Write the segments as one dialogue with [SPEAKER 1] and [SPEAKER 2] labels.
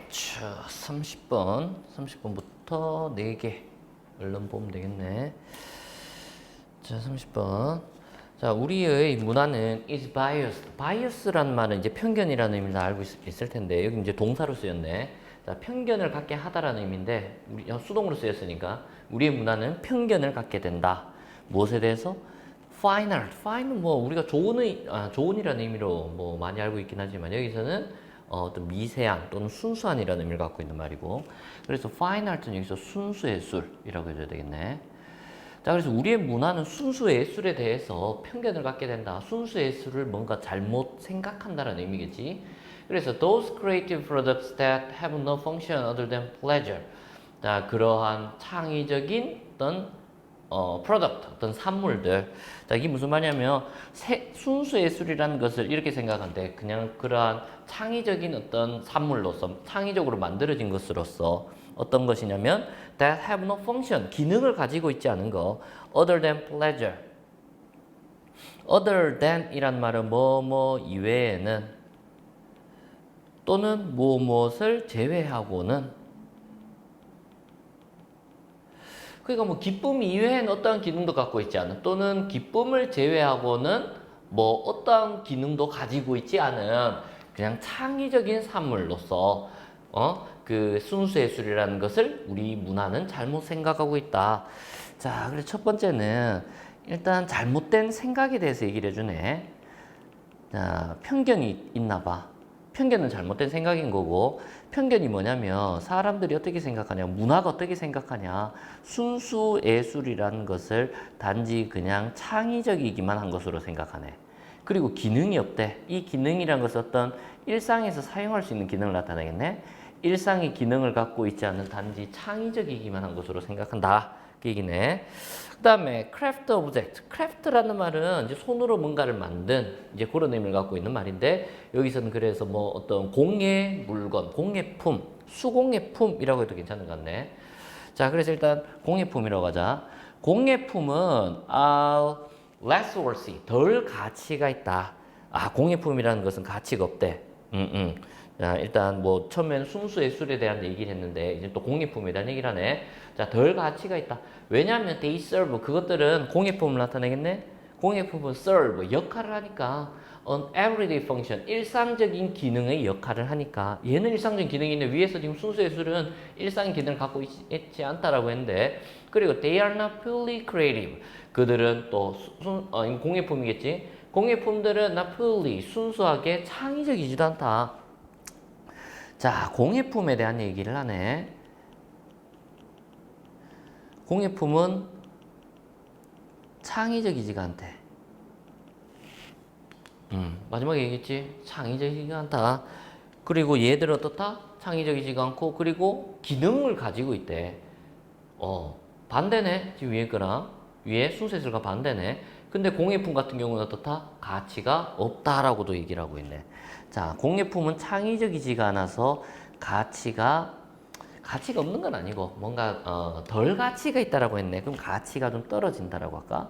[SPEAKER 1] 자, 30번부터 4개 얼른 보면 되겠네. 자, 30번. 자, 우리의 문화는 is biased. bias라는 말은 이제 편견이라는 의미를 다 알고 있을 텐데, 여기 이제 동사로 쓰였네. 자, 편견을 갖게 하다라는 의미인데, 수동으로 쓰였으니까, 우리의 문화는 편견을 갖게 된다. 무엇에 대해서? fine art. fine은 뭐, 우리가 좋은이라는 의미로 뭐 많이 알고 있긴 하지만, 여기서는 어떤 미세한 또는 순수한이라는 의미를 갖고 있는 말이고, 그래서 fine art는 여기서 순수예술이라고 해줘야 되겠네. 자, 그래서 우리의 문화는 순수예술에 대해서 편견을 갖게 된다. 순수예술을 뭔가 잘못 생각한다는 의미겠지. 그래서 those creative products that have no function other than pleasure. 자, 그러한 창의적인 프로덕트, 어떤 산물들. 자, 이게 무슨 말이냐면, 순수예술이라는 것을 이렇게 생각한대. 그냥 그러한 창의적인 어떤 산물로서, 창의적으로 만들어진 것으로서 어떤 것이냐면, that have no function, 기능을 가지고 있지 않은 거, other than pleasure. other than 이란 말은 뭐뭐 이외에는 또는 무엇을 제외하고는 그러니까 뭐 기쁨 이외에는 어떠한 기능도 갖고 있지 않은 또는 기쁨을 제외하고는 뭐 어떠한 기능도 가지고 있지 않은 그냥 창의적인 산물로서 그 순수예술이라는 것을 우리 문화는 잘못 생각하고 있다. 자, 그래서 첫 번째는 일단 잘못된 생각에 대해서 얘기를 해주네. 자, 편견이 있나 봐. 편견은 잘못된 생각인 거고, 편견이 뭐냐면 사람들이 어떻게 생각하냐, 문화가 어떻게 생각하냐, 순수 예술이라는 것을 단지 그냥 창의적이기만 한 것으로 생각하네. 그리고 기능이 없대. 이 기능이란 것은 어떤 일상에서 사용할 수 있는 기능을 나타내겠네. 일상의 기능을 갖고 있지 않은 단지 창의적이기만 한 것으로 생각한다. 그 얘기네. 그 다음에 craft object. craft라는 말은 이제 손으로 뭔가를 만든 이제 그런 의미를 갖고 있는 말인데, 여기서는 그래서 뭐 어떤 공예 물건, 공예품, 수공예품이라고 해도 괜찮은 것 같네. 자, 그래서 일단 공예품이라고 하자. 공예품은 less worthy, 덜 가치가 있다. 공예품이라는 것은 가치가 없대. 자, 일단 뭐 처음에는 순수예술에 대한 얘기를 했는데 이제 또 공예품에 대한 얘기를 하네. 자, 덜 가치가 있다. 왜냐하면 they serve, 그것들은 공예품을 나타내겠네. 공예품은 serve, 역할을 하니까 an everyday function, 일상적인 기능의 역할을 하니까. 얘는 일상적인 기능이 있는데 위에서 지금 순수예술은 일상의 기능을 갖고 있지 않다라고 했는데, 그리고 they are not purely creative, 그들은 또 공예품이겠지. 공예품들은 not purely, 순수하게 창의적이지도 않다. 자, 공예품에 대한 얘기를 하네. 공예품은 창의적이지가 않대. 마지막에 얘기했지? 창의적이지가 않다. 그리고 얘들은 어떻다? 창의적이지가 않고, 그리고 기능을 가지고 있대. 반대네. 지금 위에 거랑. 위에 순수예술과 반대네. 근데 공예품 같은 경우는 어떻다? 가치가 없다라고도 얘기를 하고 있네. 자, 공예품은 창의적이지가 않아서 가치가 없는 건 아니고 뭔가 덜 가치가 있다라고 했네. 그럼 가치가 좀 떨어진다라고 할까?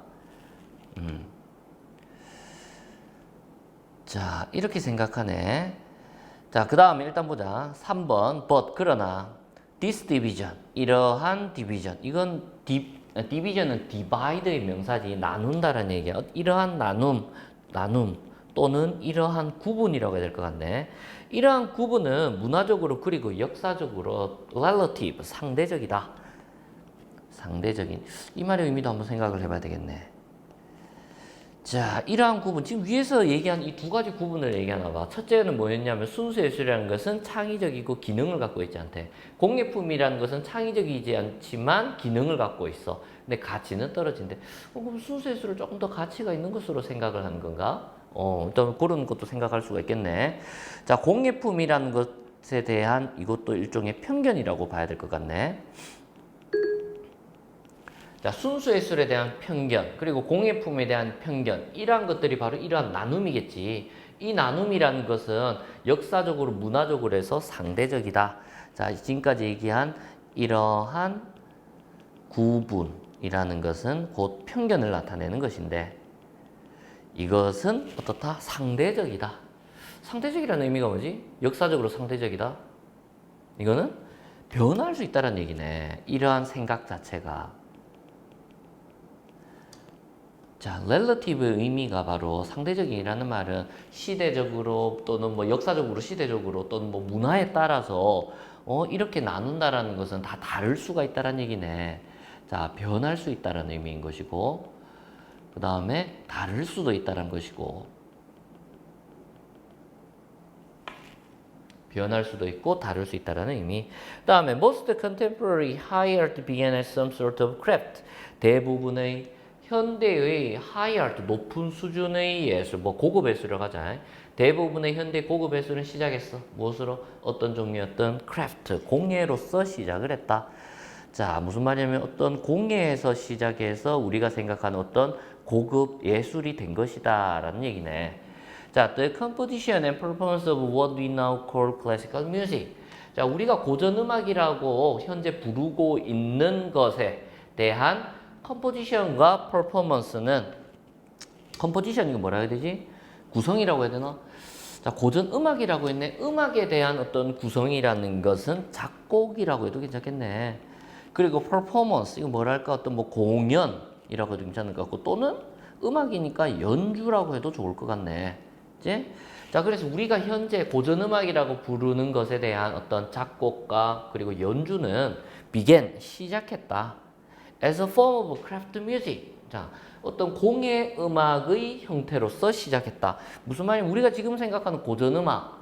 [SPEAKER 1] 자, 이렇게 생각하네. 자, 그 다음에 일단 보자. 3번 but 그러나 this division, 이러한 division, 이건 division은 divide의 명사지, 나눈다라는 얘기야. 이러한 나눔 또는 이러한 구분이라고 해야 될 것 같네. 이러한 구분은 문화적으로 그리고 역사적으로 relative, 상대적이다. 상대적인, 이 말의 의미도 한번 생각을 해봐야 되겠네. 자, 이러한 구분, 지금 위에서 얘기한 이 두 가지 구분을 얘기하나 봐. 첫째는 뭐였냐면 순수예술이라는 것은 창의적이고 기능을 갖고 있지 않대. 공예품이라는 것은 창의적이지 않지만 기능을 갖고 있어. 근데 가치는 떨어진대. 그럼 순수예술을 조금 더 가치가 있는 것으로 생각을 하는 건가? 일단 그런 것도 생각할 수가 있겠네. 자, 공예품이라는 것에 대한 이것도 일종의 편견이라고 봐야 될 것 같네. 자, 순수예술에 대한 편견, 그리고 공예품에 대한 편견, 이러한 것들이 바로 이러한 나눔이겠지. 이 나눔이라는 것은 역사적으로, 문화적으로 해서 상대적이다. 자, 지금까지 얘기한 이러한 구분이라는 것은 곧 편견을 나타내는 것인데, 이것은 어떻다? 상대적이다. 상대적이라는 의미가 뭐지? 역사적으로 상대적이다. 이거는 변할 수 있다는 얘기네. 이러한 생각 자체가. 자, relative의 의미가 바로 상대적이라는 말은 시대적으로 또는 뭐 역사적으로 시대적으로 또는 뭐 문화에 따라서 이렇게 나눈다라는 것은 다 다를 수가 있다는 얘기네. 자, 변할 수 있다는 의미인 것이고, 그 다음에 다를 수도 있다는 것이고, 변할 수도 있고 다를 수 있다는 의미. 그 다음에 most contemporary high art began as some sort of craft. 대부분의 현대의 high art, 높은 수준의 예술, 뭐 고급 예술을 하자. 대부분의 현대 고급 예술은 시작했어. 무엇으로? 어떤 종류였던 craft, 공예로서 시작을 했다. 자, 무슨 말이냐면 어떤 공예에서 시작해서 우리가 생각하는 어떤 고급 예술이 된 것이다 라는 얘기네. 자, the composition and performance of what we now call classical music. 자, 우리가 고전음악이라고 현재 부르고 있는 것에 대한 컴포지션과 퍼포먼스는, 컴포지션 이거 뭐라 해야 되지? 구성이라고 해야 되나? 자, 고전음악이라고 했네. 음악에 대한 어떤 구성이라는 것은 작곡이라고 해도 괜찮겠네. 그리고 퍼포먼스, 이거 뭐랄까, 어떤 뭐 공연이라고 해도 괜찮을 것 같고, 또는 음악이니까 연주라고 해도 좋을 것 같네. 그치? 자, 그래서 우리가 현재 고전음악이라고 부르는 것에 대한 어떤 작곡과 그리고 연주는 began, 시작했다. as a form of craft music. 자, 어떤 공예 음악의 형태로서 시작했다. 무슨 말이냐면 우리가 지금 생각하는 고전음악,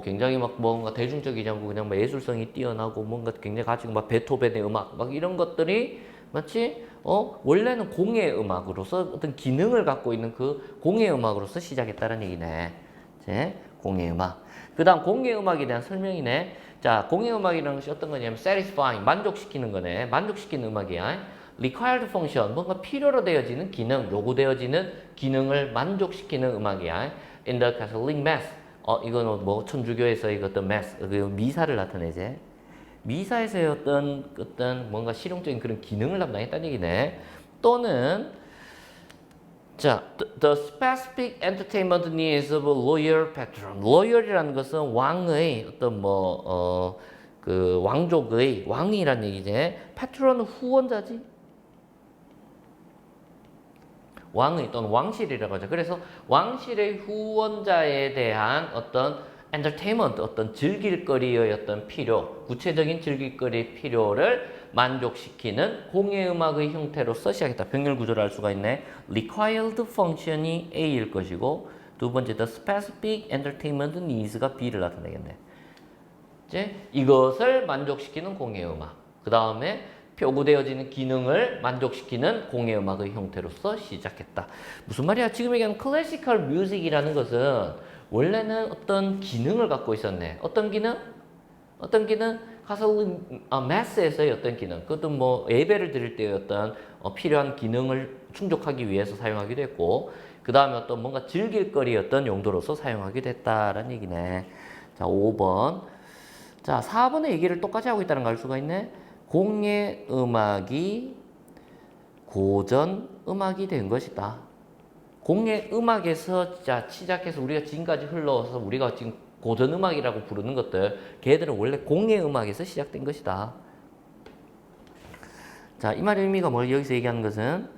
[SPEAKER 1] 굉장히 막 뭔가 대중적이지 않고 그냥 막 예술성이 뛰어나고 뭔가 굉장히 가지고 막 베토벤의 음악 막 이런 것들이 마치 원래는 공예 음악으로서 어떤 기능을 갖고 있는 그 공예 음악으로서 시작했다는 얘기네. 이제 공예 음악. 그다음 공예 음악에 대한 설명이네. 자, 공예 음악이라는 것이 어떤 거냐면 satisfying, 만족시키는 거네. 만족시키는 음악이야. required function, 뭔가 필요로 되어지는 기능, 요구되어지는 기능을 만족시키는 음악이야. in the Catholic Mass. 이거는 뭐 천주교에서의 어떤 mass, 그 미사를 나타내지. 미사에서의 어떤 뭔가 실용적인 그런 기능을 담당했다는 얘기네. 또는 자, the specific entertainment needs of a loyal patron. loyal이라는 것은 왕의 어떤 그 왕족의 왕이란 얘기지. patron은 후원자지. 왕의 또는 왕실이라고 하죠. 그래서 왕실의 후원자에 대한 어떤 엔터테인먼트, 어떤 즐길거리의 어떤 필요, 구체적인 즐길거리의 필요를 만족시키는 공예음악의 형태로서 시작했다. 병렬 구조를 알 수가 있네. required function이 A일 것이고 두 번째 the specific entertainment needs가 B를 나타내겠네. 이제 이것을 만족시키는 공예음악. 그 다음에 표구되어지는 기능을 만족시키는 공예음악의 형태로서 시작했다. 무슨 말이야? 지금 얘기하는 클래시컬 뮤직이라는 것은 원래는 어떤 기능을 갖고 있었네. 어떤 기능? 어떤 기능? 가서 매스에서의 어떤 기능. 그것도 뭐 예배를 드릴 때의 어떤 필요한 기능을 충족하기 위해서 사용하기도 했고, 그 다음에 어떤 뭔가 즐길거리 어떤 용도로서 사용하기도 했다라는 얘기네. 자, 5번. 자, 4번의 얘기를 똑같이 하고 있다는 걸 알 수가 있네. 공예 음악이 고전 음악이 된 것이다. 공예 음악에서 자 시작해서 우리가 지금까지 흘러서 우리가 지금 고전 음악이라고 부르는 것들, 걔들은 원래 공예 음악에서 시작된 것이다. 자, 이 말의 의미가 뭘 여기서 얘기하는 것은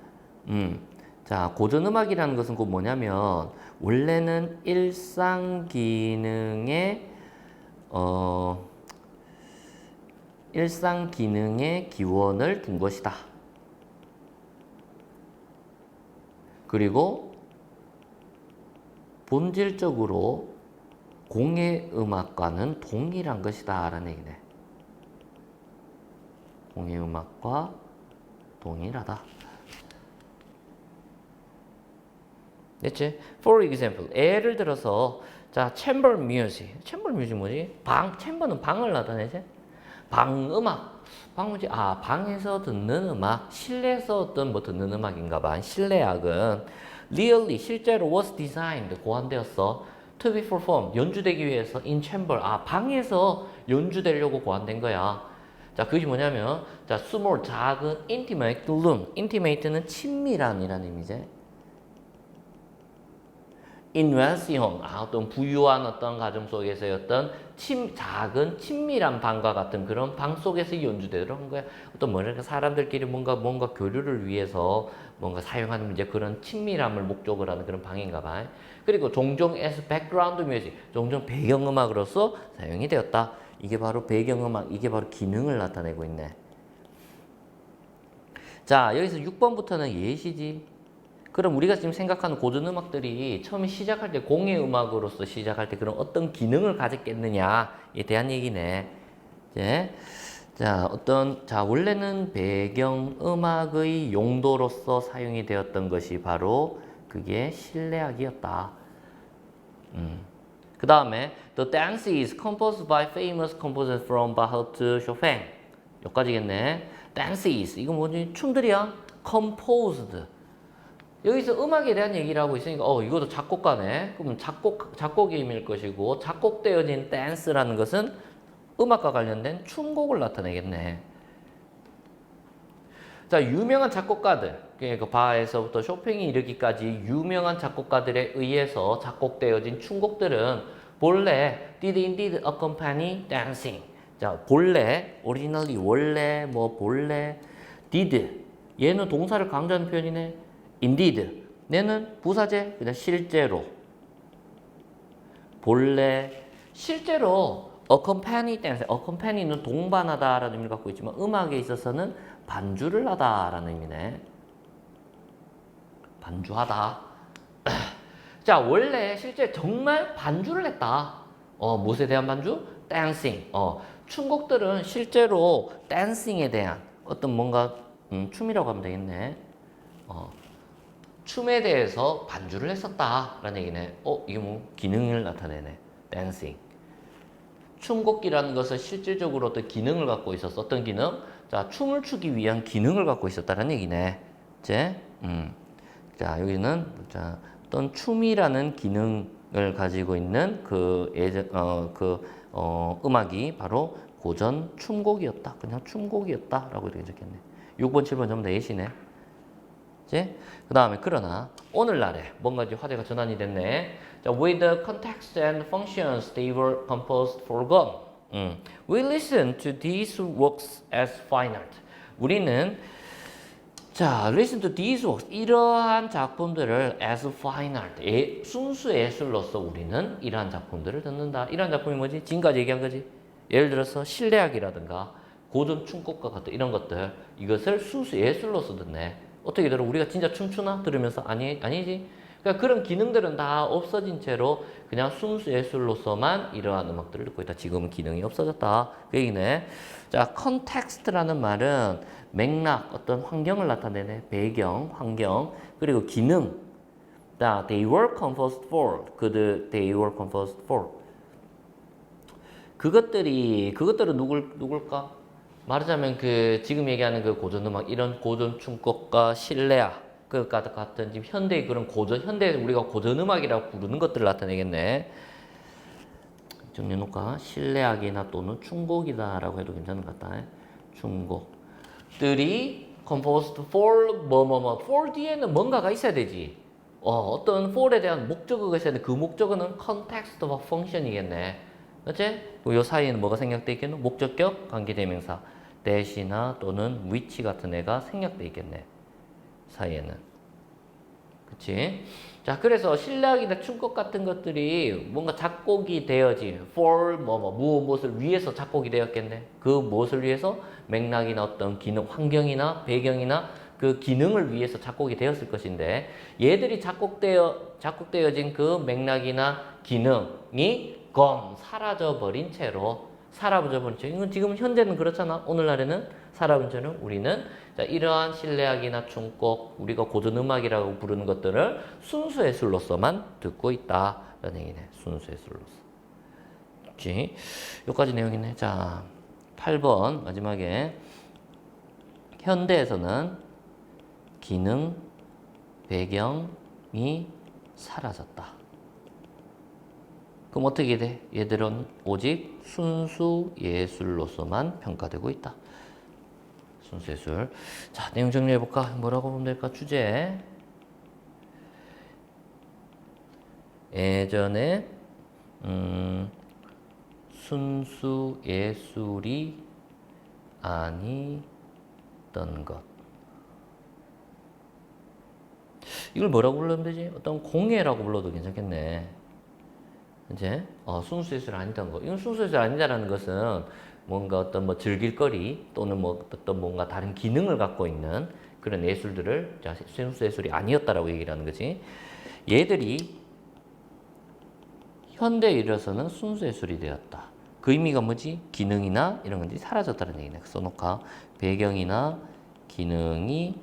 [SPEAKER 1] 자, 고전 음악이라는 것은 곧 뭐냐면 원래는 일상 기능의 일상 기능의 기원을 둔 것이다. 그리고 본질적으로 공예 음악과는 동일한 것이다 라는 얘기네. 공예 음악과 동일하다. 됐지? For example, 예를 들어서 자, chamber music. chamber music 뭐지? chamber는 방을 나타내지? 방음악. 방음지? 방에서 듣는 음악. 실내에서 어떤 듣는 음악인가 봐. 실내악은 really 실제로 was designed 고안되었어. to be performed 연주되기 위해서 in chamber. 방에서 연주되려고 고안된 거야. 자, 그것이 뭐냐면 자, small 작은 intimate room. intimate는 친밀함이라는 의미지. 인웬시형, 어떤 부유한 어떤 가정 속에서의 어떤 작은 친밀한 방과 같은 그런 방 속에서 연주되도록 한 거야. 어떤 뭐랄까 사람들끼리 뭔가 교류를 위해서 뭔가 사용하는 이제 그런 친밀함을 목적으로 하는 그런 방인가 봐. 그리고 종종 as background music, 종종 배경음악으로서 사용이 되었다. 이게 바로 배경음악, 이게 바로 기능을 나타내고 있네. 자, 여기서 6번부터는 예시지. 그럼 우리가 지금 생각하는 고전 음악들이 처음에 시작할 때 공예 음악으로서 시작할 때 그런 어떤 기능을 가졌겠느냐에 대한 얘기네. 이제 자, 원래는 배경 음악의 용도로서 사용이 되었던 것이 바로 그게 실내악이었다. 그 다음에 The dance is composed by famous composers from Bach to Chopin. 여기까지겠네. Dance is 이거 뭐지? 춤들이야. Composed. 여기서 음악에 대한 얘기를 하고 있으니까 이것도 작곡가네. 그러면 작곡이 의미일 것이고 작곡되어진 댄스라는 것은 음악과 관련된 춤곡을 나타내겠네. 자, 유명한 작곡가들, 그 바에서부터 쇼팽이 이르기까지 유명한 작곡가들에 의해서 작곡되어진 춤곡들은 본래 did indeed accompany dancing. 자, 본래, originally 원래, 본래, did 얘는 동사를 강조하는 표현이네. indeed 얘는 부사제, 그냥 실제로, 본래, 실제로 accompany dance, accompany는 동반하다라는 의미를 갖고 있지만 음악에 있어서는 반주를 하다라는 의미네. 반주하다. 자, 원래 실제 정말 반주를 했다. 무엇에 대한 반주? dancing. 춤곡들은 실제로 dancing에 대한 어떤 뭔가 춤이라고 하면 되겠네. 춤에 대해서 반주를 했었다라는 얘기네. 이게 뭐 기능을 나타내네. dancing. 춤곡기라는 것은 실질적으로 어떤 기능을 갖고 있었어. 어떤 기능? 자, 춤을 추기 위한 기능을 갖고 있었다는 얘기네. 이제, 자, 여기는 자, 어떤 춤이라는 기능을 가지고 있는 음악이 바로 고전 춤곡이었다. 그냥 춤곡이었다라고 이렇게 적혔네. 6번, 7번 전부 다 예시네. 이제 그 다음에 그러나 오늘날에 뭔가 이제 화제가 전환이 됐네. 자, with the context and functions they were composed for God. We listen to these works as fine art. 우리는 자, listen to these works. 이러한 작품들을 as fine art. 순수 예술로서 우리는 이러한 작품들을 듣는다. 이러한 작품이 뭐지? 지금까지 얘기한 거지. 예를 들어서 실내악이라든가 고전 춤곡과 같은 이런 것들. 이것을 순수 예술로서 듣네. 어떻게 들어? 우리가 진짜 춤추나? 들으면서 아니지. 그러니까 그런 기능들은 다 없어진 채로 그냥 순수 예술로서만 이러한 음악들을 듣고 있다. 지금은 기능이 없어졌다. 그 얘기네. 자, 컨텍스트라는 말은 맥락, 어떤 환경을 나타내네. 배경, 환경, 그리고 기능. 자, they were composed for. they were composed for. 그것들은 누굴까? 말하자면 지금 얘기하는 그 고전 음악, 이런 고전 춤곡과 실내악, 같은 지금 현대의 그런 현대에서 우리가 고전 음악이라고 부르는 것들을 나타내겠네. 정리해놓을까? 실내악이나 또는 춤곡이다라고 해도 괜찮은 것 같다. 춤곡들이 composed for for 뒤에는 뭔가가 있어야 되지. 어떤 for에 대한 목적어가 있어야 돼. 그 목적어는 context와 function이겠네. 그렇지? 요 사이에는 뭐가 생략돼 있겠노? 목적격, 관계대명사, that이나 또는 which 같은 애가 생략돼 있겠네. 사이에는. 그치? 자, 그래서 실내악이나 춤곡 같은 것들이 뭔가 작곡이 되어진 for 무엇을 위해서 작곡이 되었겠네. 그 무엇을 위해서? 맥락이나 어떤 기능, 환경이나 배경이나 그 기능을 위해서 작곡이 되었을 것인데 얘들이 작곡되어진 그 맥락이나 기능이 사라져버린 채로 이건 지금 현재는 그렇잖아. 오늘날에는 사라진 채로 우리는 자, 이러한 실내악이나 춤곡, 우리가 고전 음악이라고 부르는 것들을 순수 예술로서만 듣고 있다라는 얘기네. 순수 예술로서. 그렇지? 여기까지 내용이네. 자, 8번 마지막에 현대에서는 기능, 배경이 사라졌다. 그럼 어떻게 돼? 얘들은 오직 순수 예술로서만 평가되고 있다. 순수 예술. 자, 내용 정리해볼까? 뭐라고 보면 될까? 주제. 예전에 순수 예술이 아니던 것. 이걸 뭐라고 불러면 되지? 어떤 공예라고 불러도 괜찮겠네. 이제 순수 예술 아니던 거. 이건 순수 예술 아니다라는 것은 뭔가 어떤 뭐 즐길거리 또는 뭐 어떤 뭔가 다른 기능을 갖고 있는 그런 예술들을 순수 예술이 아니었다라고 얘기를 하는 거지. 얘들이 현대에 이르러서는 순수 예술이 되었다. 그 의미가 뭐지? 기능이나 이런 것들이 사라졌다는 얘기네. 써놓고 배경이나 기능이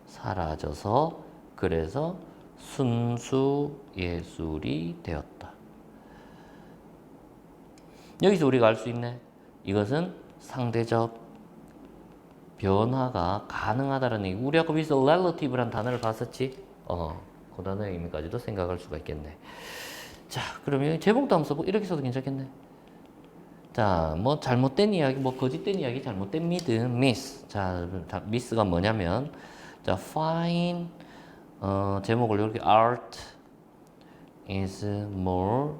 [SPEAKER 1] 사라져서 그래서 순수 예술이 되었다. 여기서 우리가 알 수 있네. 이것은 상대적 변화가 가능하다는 얘기. 우리 아까 비슷 relative란 단어를 봤었지? 그 단어의 의미까지도 생각할 수가 있겠네. 자, 그러면 제목도 한번 써보고 이렇게 써도 괜찮겠네. 자, 뭐 잘못된 이야기, 뭐 거짓된 이야기, 잘못된 믿음, miss. 자, miss가 뭐냐면, 자, find 제목을 이렇게 art is more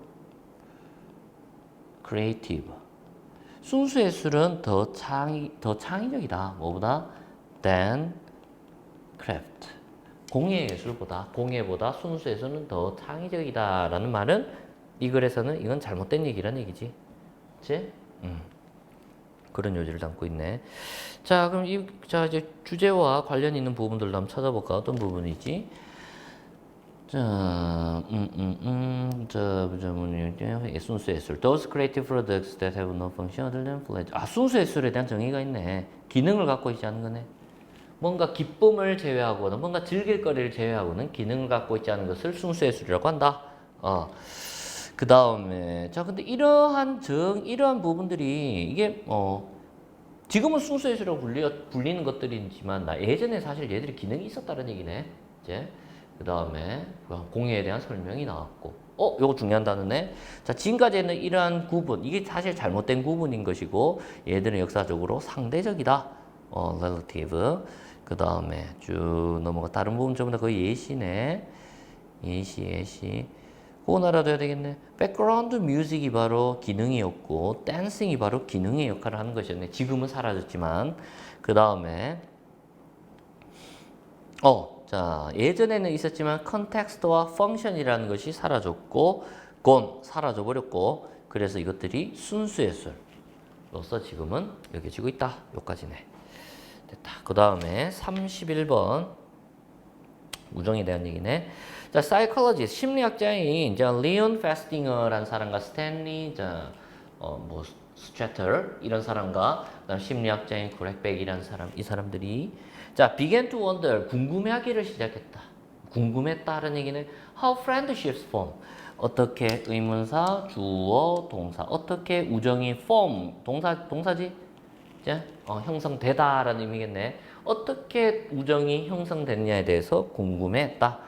[SPEAKER 1] creative. 순수 예술은 더 창의적이다. 뭐보다? than craft. 공예보다 순수 예술은 더 창의적이다라는 말은 이 글에서는 이건 잘못된 얘기란 얘기지. 그치? 그런 요지를 담고 있네. 자, 그럼 이제 주제와 관련 있는 부분들도 한번 찾아볼까? 어떤 부분이지? 자, 순수 예술. Those creative products that have no function other than pleasure. 순수 예술에 대한 정의가 있네. 기능을 갖고 있지 않은 거네. 뭔가 기쁨을 제외하고는, 뭔가 즐길 거리를 제외하고는 기능을 갖고 있지 않은 것을 순수 예술이라고 한다. 그 다음에, 자, 근데 이러한 부분들이, 이게, 지금은 순수 예술이라고 불리는 것들이지만, 예전에 사실 얘들이 기능이 있었다는 얘기네. 이제. 그 다음에, 공예에 대한 설명이 나왔고. 요거 중요한 단어네. 자, 지금까지는 이러한 구분, 이게 사실 잘못된 구분인 것이고, 얘들은 역사적으로 상대적이다. relative. 그 다음에 쭉 넘어가. 다른 부분 전부 다 거의 예시네. 예시. 그거 알아둬야 되겠네. 백그라운드 뮤직이 바로 기능이었고 댄싱이 바로 기능의 역할을 하는 것이었네. 지금은 사라졌지만. 그 다음에 자, 예전에는 있었지만 컨텍스트와 펑션이라는 것이 사라졌고 사라져 버렸고 그래서 이것들이 순수 예술로서 지금은 여겨지고 있다. 여기까지네. 됐다. 그 다음에 31번 우정에 대한 얘기네. 자, 사이콜로지스트 심리학자인 리온 페스팅어라는 사람과 스탠리 스트래터 이런 사람과 그다음 심리학자인 그렉백이라는 사람 이 사람들이 자 began to wonder 궁금해하기를 시작했다. 궁금했다는 얘기는 how friendships form 어떻게 의문사 주어 동사 어떻게 우정이 form 동사지 형성되다라는 의미겠네. 어떻게 우정이 형성됐냐에 대해서 궁금해했다.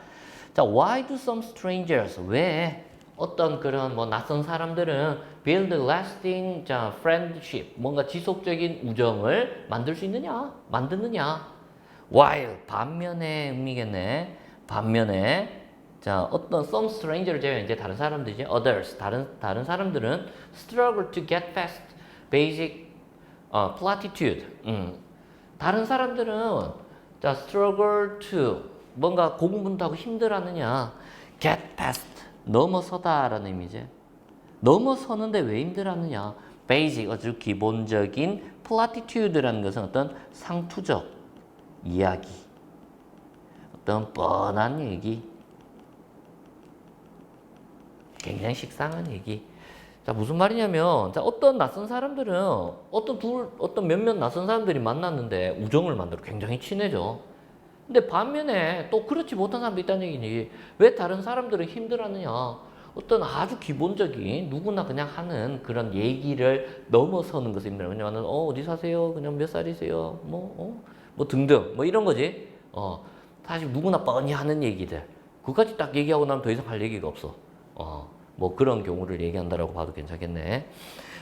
[SPEAKER 1] 자, why do some strangers 왜 어떤 그런 낯선 사람들은 build lasting friendship 뭔가 지속적인 우정을 만들 수 있느냐? 만드느냐? while 반면에 의미겠네. 반면에 자, 어떤 some stranger를 제외한 이제 다른 사람들이지 others 다른 사람들은 struggle to get past basic platitude. 다른 사람들은 자, struggle to 뭔가 고군분투하고 힘들어하느냐. get past 넘어서다라는 의미지. 넘어서는데 왜 힘들어하느냐. basic 아주 기본적인 platitude라는 것은 어떤 상투적 이야기, 어떤 뻔한 얘기, 굉장히 식상한 얘기. 자, 무슨 말이냐면, 자, 어떤 낯선 사람들은, 어떤 몇몇 낯선 사람들이 만났는데 우정을 만들어 굉장히 친해져. 근데 반면에 또 그렇지 못한 사람도 있다는 얘기니, 왜 다른 사람들은 힘들어하느냐. 어떤 아주 기본적인 누구나 그냥 하는 그런 얘기를 넘어서는 것을 힘들어. 왜냐면, 어디 사세요? 그냥 몇 살이세요? 뭐 등등. 뭐 이런 거지. 사실 누구나 뻔히 하는 얘기들. 그까지 딱 얘기하고 나면 더 이상 할 얘기가 없어. 뭐 그런 경우를 얘기한다라고 봐도 괜찮겠네.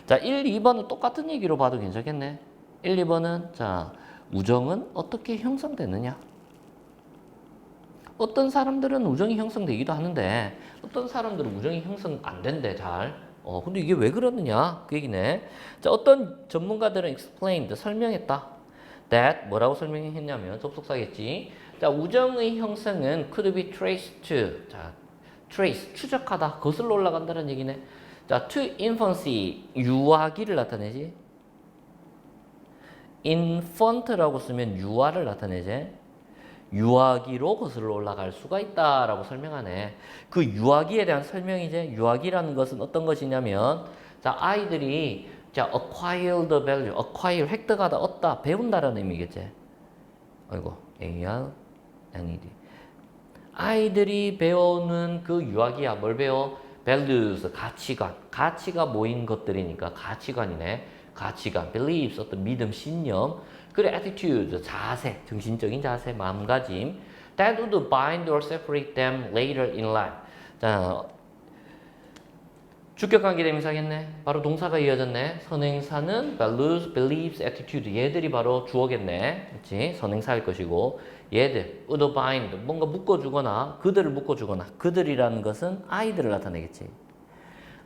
[SPEAKER 1] 자, 1, 2번은 똑같은 얘기로 봐도 괜찮겠네. 1, 2번은 자, 우정은 어떻게 형성되느냐? 어떤 사람들은 우정이 형성되기도 하는데 어떤 사람들은 우정이 형성 안 된대, 잘. 근데 이게 왜 그러느냐? 그 얘기네. 자, 어떤 전문가들은 explained, 설명했다. that, 뭐라고 설명했냐면, 접속사겠지. 자, 우정의 형성은 could be traced to, 자, trace, 추적하다, 거슬러 올라간다는 얘기네. 자, to infancy, 유아기를 나타내지. infant라고 쓰면 유아를 나타내지. 유아기로 거슬러 올라갈 수가 있다라고 설명하네. 그 유아기에 대한 설명이지. 유아기라는 것은 어떤 것이냐면, 자, 아이들이 자, acquire the value, acquire 획득하다, 얻다, 배운다라는 의미겠지. 아이고, A-R-N-E-D. 아이들이 배우는 그 유아기야. 뭘 배워? values, 가치관. 가치가 모인 것들이니까 가치관이네. 가치관, beliefs, 어떤 믿음, 신념. 그리고 attitude, 자세, 정신적인 자세, 마음가짐. That would bind or separate them later in life. 자, 주격관계 대명사겠네. 바로 동사가 이어졌네. 선행사는 values, beliefs, attitude. 얘들이 바로 주어겠네. 그렇지? 선행사일 것이고 얘들, would bind, 뭔가 묶어주거나 그들을 묶어주거나 그들이라는 것은 아이들을 나타내겠지.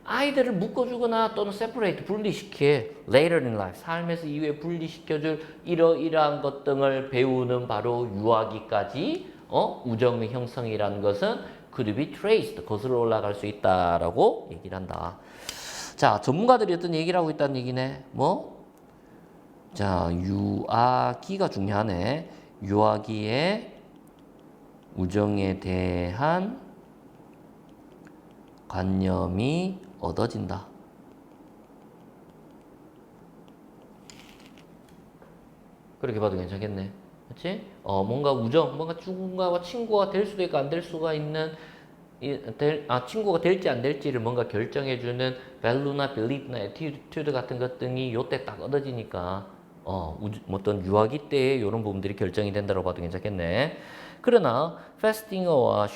[SPEAKER 1] 아이들을 묶어주거나 또는 separate, 분리시켜 later in life, 삶에서 이후에 분리시켜줄 이러이러한 것 등을 배우는 바로 유아기까지 우정의 형성이라는 것은 could be traced, 거슬러 올라갈 수 있다라고 얘기를 한다. 자, 전문가들이 어떤 얘기를 하고 있다는 얘기네. 뭐? 자, 유아기가 중요하네. 유아기의 우정에 대한 관념이 얻어진다. 그렇게 봐도 괜찮겠네. 그렇지? 뭔가 우정, 뭔가 누군가와 친구가 될 수도 있고 안 될 수가 있는 친구가 될지 안 될지를 뭔가 결정해주는 value나 belief나 attitude 같은 것 등이 요때 딱 얻어지니까 어떤 유아기 때에 이런 부분들이 결정이 된다고 봐도 괜찮겠네. 그러나 페스팅어와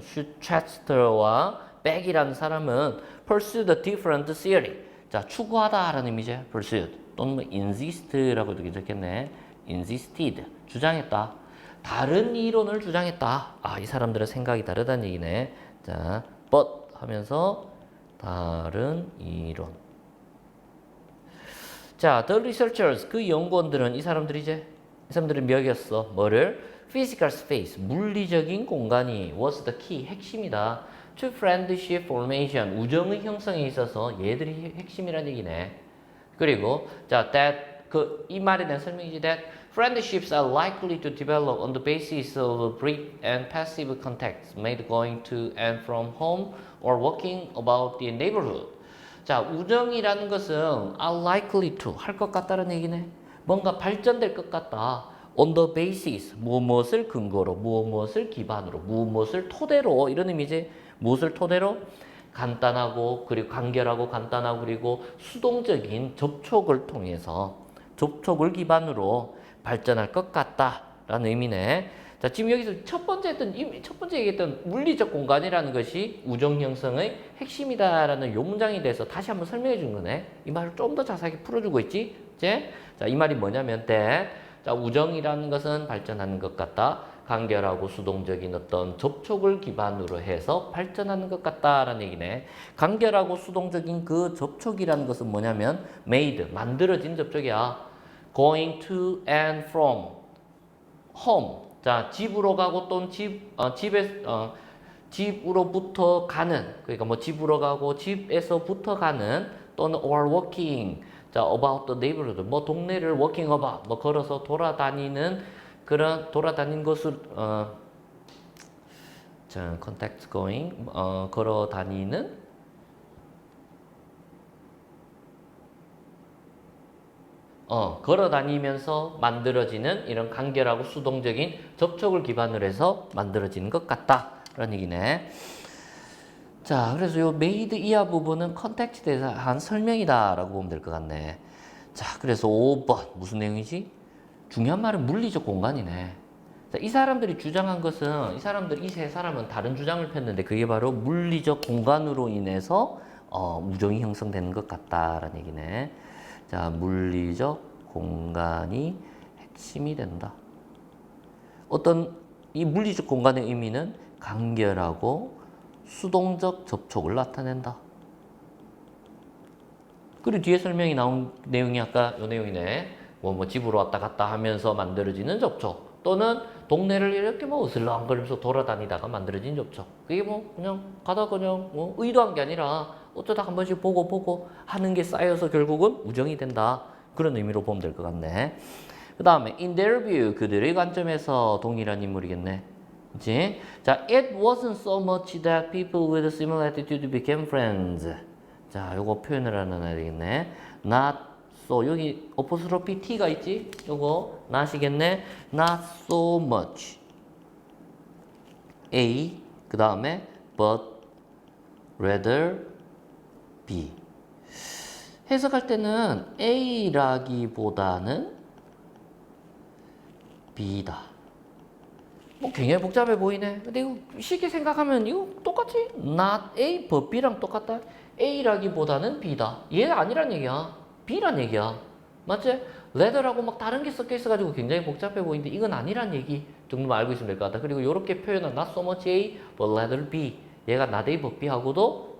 [SPEAKER 1] 슈체스터와 백이라는 사람은 pursue the different theory. 자, 추구하다라는 의미죠. pursue 또는 뭐 insist라고도 괜찮겠네. insisted, 주장했다. 다른 이론을 주장했다. 이 사람들의 생각이 다르다는 얘기네. 자, but 하면서 다른 이론. 자, the researchers, 그 연구원들은 이 사람들은 몇이었어? 뭐를? physical space, 물리적인 공간이 was the key, 핵심이다. to friendship formation, 우정의 형성에 있어서 얘들이 핵심이라는 얘기네. 그리고 자, 이 말에 대한 설명이지. that friendships are likely to develop on the basis of brief and passive contacts made going to and from home or walking about the neighborhood. 자, 우정이라는 것은 are likely to, 할 것 같다는 얘기네. 뭔가 발전될 것 같다. on the basis, 무엇을 근거로, 무엇을 기반으로, 무엇을 토대로, 이런 의미지. 무엇을 토대로? 간단하고, 그리고 간결하고, 간단하고, 그리고 수동적인 접촉을 통해서, 접촉을 기반으로 발전할 것 같다라는 의미네. 자, 지금 여기서 첫 번째 얘기했던 물리적 공간이라는 것이 우정 형성의 핵심이다라는 요 문장에 대해서 다시 한번 설명해 준 거네. 이 말을 좀 더 자세하게 풀어주고 있지. 이제 자, 이 말이 뭐냐면 자, 우정이라는 것은 발전하는 것 같다. 간결하고 수동적인 어떤 접촉을 기반으로 해서 발전하는 것 같다라는 얘기네. 간결하고 수동적인 그 접촉이라는 것은 뭐냐면 made, 만들어진 접촉이야. going to and from home. 자, 집으로 가고 또는 집으로부터 가는, 그러니까 뭐 집으로 가고 집에서부터 가는 또는 or walking. 자, about the neighborhood, 뭐 동네를 walking about, 뭐 걸어서 돌아다니는 그런 돌아다닌 것을 자, contact going, 걸어 다니는 걸어 다니면서 만들어지는 이런 간결하고 수동적인 접촉을 기반으로 해서 만들어지는 것 같다라는 얘기네. 자, 그래서 요 made 이하 부분은 컨텍스트에 대한 설명이다라고 보면 될 것 같네. 자, 그래서 5번 무슨 내용이지? 중요한 말은 물리적 공간이네. 자, 이 사람들이 주장한 것은 이 세 사람은 다른 주장을 폈는데 그게 바로 물리적 공간으로 인해서 우정이 형성되는 것 같다라는 얘기네. 자, 물리적 공간이 핵심이 된다. 어떤 이 물리적 공간의 의미는 간결하고 수동적 접촉을 나타낸다. 그리고 뒤에 설명이 나온 내용이 아까 요 내용이네. 뭐 집으로 왔다 갔다 하면서 만들어지는 접촉. 또는 동네를 이렇게 뭐 으슬렁거리면서 돌아다니다가 만들어진 접촉. 그게 뭐 그냥 가다 그냥 뭐 의도한 게 아니라 어쩌다 한 번씩 보고 하는 게 쌓여서 결국은 우정이 된다. 그런 의미로 보면 될 것 같네. 그 다음에 in their view, 그들의 관점에서 동일한 인물이겠네. 그치? 자, it wasn't so much that people with a similar attitude became friends. 자, 요거 표현을 하나 되겠네. Not so, 여기 어포스트로피 T가 있지? 요거 not이겠네. Not so much. A, 그 다음에 but rather B. 해석할 때는 A라기보다는 B다. 뭐 굉장히 복잡해 보이네. 근데 이거 쉽게 생각하면 이거 똑같지? Not A, but B랑 똑같다. A라기보다는 B다. 얘 아니란 얘기야. B란 얘기야. 맞지? 레더라고 막 다른 게 섞여 있어가지고 굉장히 복잡해 보이는데 이건 아니란 얘기 정도만 알고 있으면 될 것 같다. 그리고 이렇게 표현한 not so much A, but rather B. 얘가 not A, but B하고도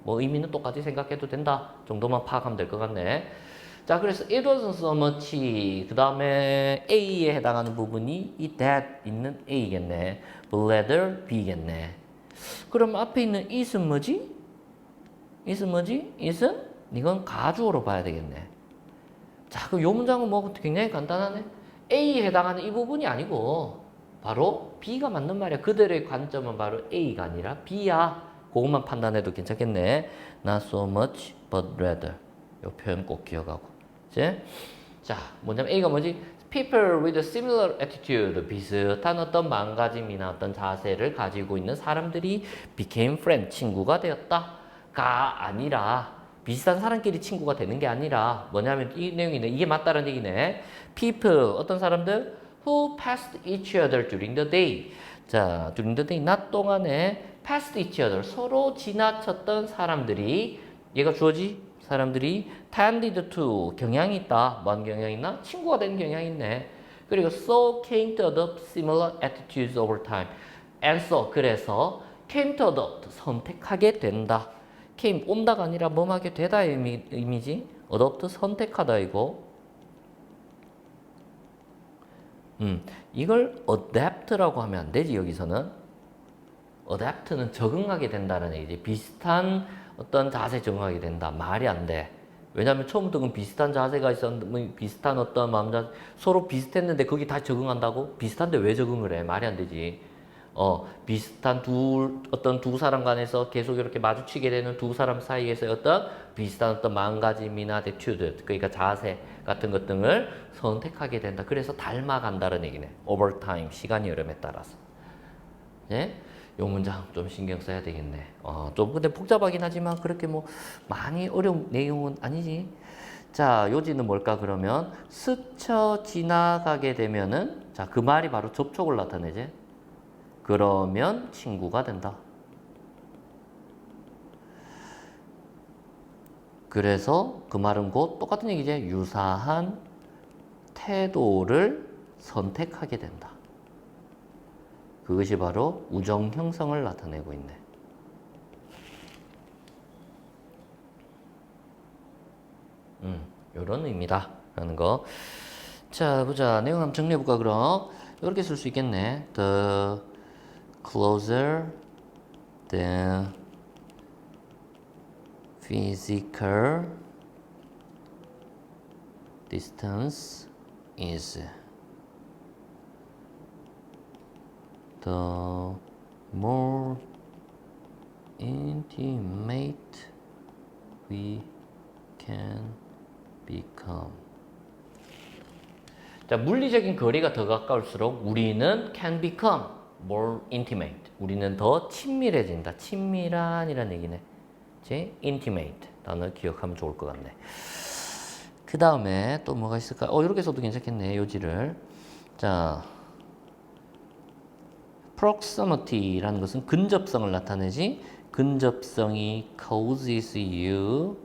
[SPEAKER 1] 뭐 의미는 똑같이 생각해도 된다 정도만 파악하면 될 것 같네. 자, 그래서 it wasn't so much. 그 다음에 A에 해당하는 부분이 이 that 있는 A겠네. but rather B겠네. 그럼 앞에 있는 it은 뭐지? it은 뭐지? it은 이건 가주어로 봐야 되겠네. 자, 그럼 요 문장은 뭐 굉장히 간단하네. A에 해당하는 이 부분이 아니고 바로 B가 맞는 말이야. 그들의 관점은 바로 A가 아니라 B야. 그것만 판단해도 괜찮겠네. Not so much, but rather. 이 표현 꼭 기억하고. 이제 자, 뭐냐면 A가 뭐지? People with a similar attitude, 비슷한 어떤 마음가짐이나 어떤 자세를 가지고 있는 사람들이 became friends, 친구가 되었다가 아니라 비슷한 사람끼리 친구가 되는 게 아니라 뭐냐면 이 내용이네. 이게 맞다는 얘기네. People, 어떤 사람들? Who passed each other during the day. 자, during the day, 낮 동안에 passed each other, 서로 지나쳤던 사람들이, 얘가 주어지? 사람들이 tended to, 경향이 있다. 뭔 경향이 있나? 친구가 되는 경향이 있네. 그리고 so came to adopt similar attitudes over time. And so, 그래서 came to adopt, 선택하게 된다. came, 온다가 아니라 뭐하게 되다의 의미지? adopt, 선택하다 이거. 이걸 adapt라고 하면 안 되지, 여기서는. adapt는 적응하게 된다는 얘기지. 비슷한 어떤 자세 적응하게 된다. 말이 안 돼. 왜냐하면 처음부터 비슷한 자세가 있었는데, 비슷한 어떤 마음자 서로 비슷했는데 거기 다 적응한다고? 비슷한데 왜 적응을 해? 말이 안 되지. 비슷한 어떤 두 사람 간에서 계속 이렇게 마주치게 되는 두 사람 사이에서 어떤 비슷한 어떤 마음가짐이나 attitude, 그러니까 자세 같은 것 등을 선택하게 된다. 그래서 닮아간다는 얘기네. over time, 시간이 흐름에 따라서. 예? 요 문장 좀 신경 써야 되겠네. 좀 근데 복잡하긴 하지만 그렇게 뭐 많이 어려운 내용은 아니지. 자, 요지는 뭘까 그러면 스쳐 지나가게 되면은 자, 그 말이 바로 접촉을 나타내지. 그러면 친구가 된다. 그래서 그 말은 곧 똑같은 얘기지. 유사한 태도를 선택하게 된다. 그것이 바로 우정 형성을 나타내고 있네. 요런 의미다. 라는 거. 자, 보자. 내용 한번 정리해볼까, 그럼. 이렇게 쓸 수 있겠네. The closer the physical distance is, the more intimate we can become. 자, 물리적인 거리가 더 가까울수록 우리는 can become more intimate. 우리는 더 친밀해진다. 친밀한이라는 얘기네. 그치? intimate 단어 기억하면 좋을 것 같네. 그 다음에 또 뭐가 있을까? 이렇게 써도 괜찮겠네. 요지를. 자, proximity라는 것은 근접성을 나타내지. 근접성이 causes you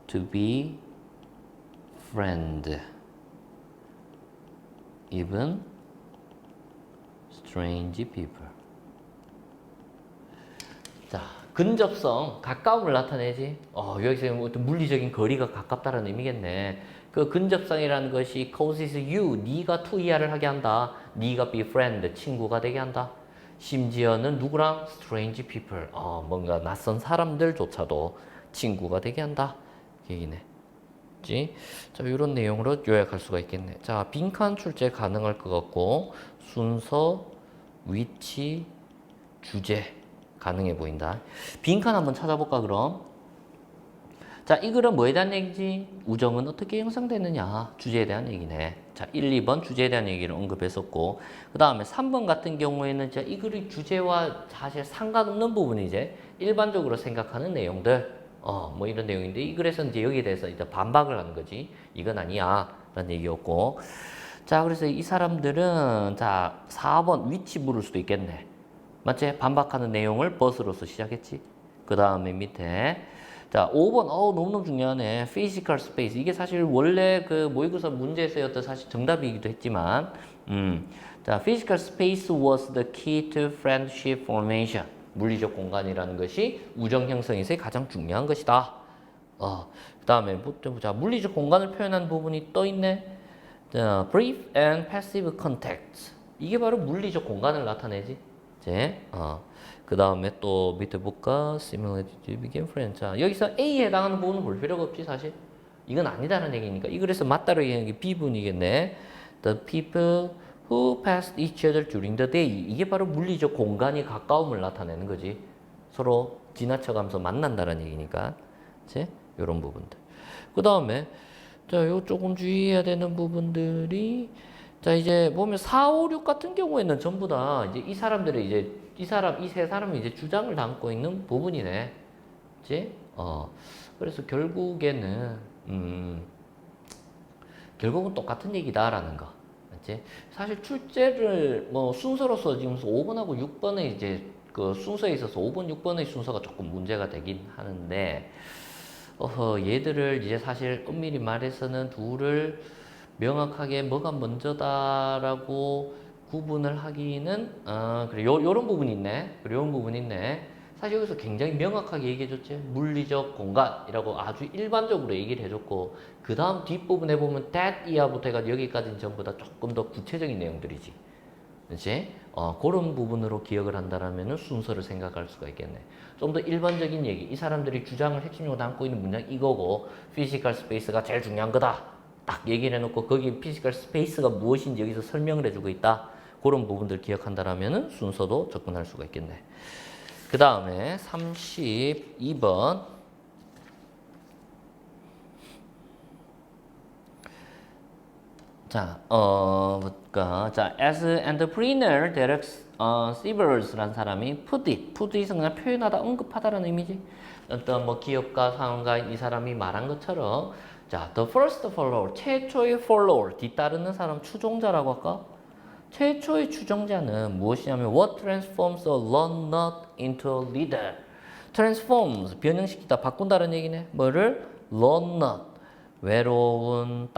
[SPEAKER 1] to be friend even strange people. 자, 근접성, 가까움을 나타내지. 여기서 어떤 물리적인 거리가 가깝다는 의미겠네. 그 근접성이라는 것이 causes you, 네가 투이하를 하게 한다. 네가 befriend, 친구가 되게 한다. 심지어는 누구랑? strange people, 뭔가 낯선 사람들조차도 친구가 되게 한다. 얘기네. 자, 이런 내용으로 요약할 수가 있겠네. 자, 빈칸 출제 가능할 것 같고 순서, 위치, 주제 가능해 보인다. 빈칸 한번 찾아볼까 그럼? 자, 이 글은 뭐에 대한 얘기지? 우정은 어떻게 형성되느냐? 주제에 대한 얘기네. 자, 1, 2번 주제에 대한 얘기를 언급했었고 그 다음에 3번 같은 경우에는 이 글의 주제와 사실 상관없는 부분이 이제 일반적으로 생각하는 내용들 뭐 이런 내용인데 이 글에서는 이제 여기에 대해서 이제 반박을 하는 거지. 이건 아니야 라는 얘기였고 자, 그래서 이 사람들은 자, 4번 위치 물을 수도 있겠네. 맞지? 반박하는 내용을 버스로서 시작했지. 그 다음에 밑에 자 5번 너무너무 중요하네. physical space. 이게 사실 원래 그 모의고사 문제에서였던 사실 정답이기도 했지만 자 physical space was the key to friendship formation. 물리적 공간이라는 것이 우정 형성에서 가장 중요한 것이다. 그 다음에 자 물리적 공간을 표현한 부분이 또 있네. 자, brief and passive contact. 이게 바로 물리적 공간을 나타내지. 그 다음에 또 밑에 볼까? Similarity to become friends. 자, 여기서 A에 해당하는 부분은 볼 필요가 없지, 사실. 이건 아니다라는 얘기니까. 이 글에서 맞다로 얘기하는 게 B분이겠네. The people who passed each other during the day. 이게 바로 물리적 공간이 가까움을 나타내는 거지. 서로 지나쳐가면서 만난다는 얘기니까. 그치? 요런 부분들. 그 다음에, 자, 요 조금 주의해야 되는 부분들이 자, 이제 보면 4, 5, 6 같은 경우에는 전부 다 이제 이 사람들의 이제 이 세 사람이 이제 주장을 담고 있는 부분이네. 그치? 그래서 결국에는, 결국은 똑같은 얘기다라는 거. 맞지? 사실 출제를 뭐 순서로서 지금 5번하고 6번의 이제 그 순서에 있어서 5번, 6번의 순서가 조금 문제가 되긴 하는데, 얘들을 이제 사실 엄밀히 말해서는 둘을 명확하게 뭐가 먼저다라고 구분을 하기는 그래 요런 부분이 있네. 그래 요런 부분이 있네. 사실 여기서 굉장히 명확하게 얘기해줬지. 물리적 공간이라고 아주 일반적으로 얘기를 해줬고 그 다음 뒷부분에 보면 that 이하부터 해가지고 여기까지는 전부 다 조금 더 구체적인 내용들이지. 그렇지? 그런 부분으로 기억을 한다라면 순서를 생각할 수가 있겠네. 좀 더 일반적인 얘기. 이 사람들이 주장을 핵심적으로 담고 있는 문장 이거고 피지컬 스페이스가 제일 중요한 거다. 딱 얘기를 해놓고 거기 피지컬 스페이스가 무엇인지 여기서 설명을 해주고 있다. 그런 부분들 기억한다라면 순서도 접근할 수가 있겠네. 그 다음에 32번 자, 자, as entrepreneur Derek Sievers라는 사람이 put it은 그냥 표현하다, 언급하다라는 의미지. 어떤 뭐 기업가, 상업가인 이 사람이 말한 것처럼 자, the first follower, 최초의 follower, 뒤따르는 사람, 추종자라고 할까? 최초의 추종자는 무엇이냐면 what transforms a lone nut into a leader. transforms, 변형시키다, 바꾼다는 얘기네. 뭐를? lone nut, 외로운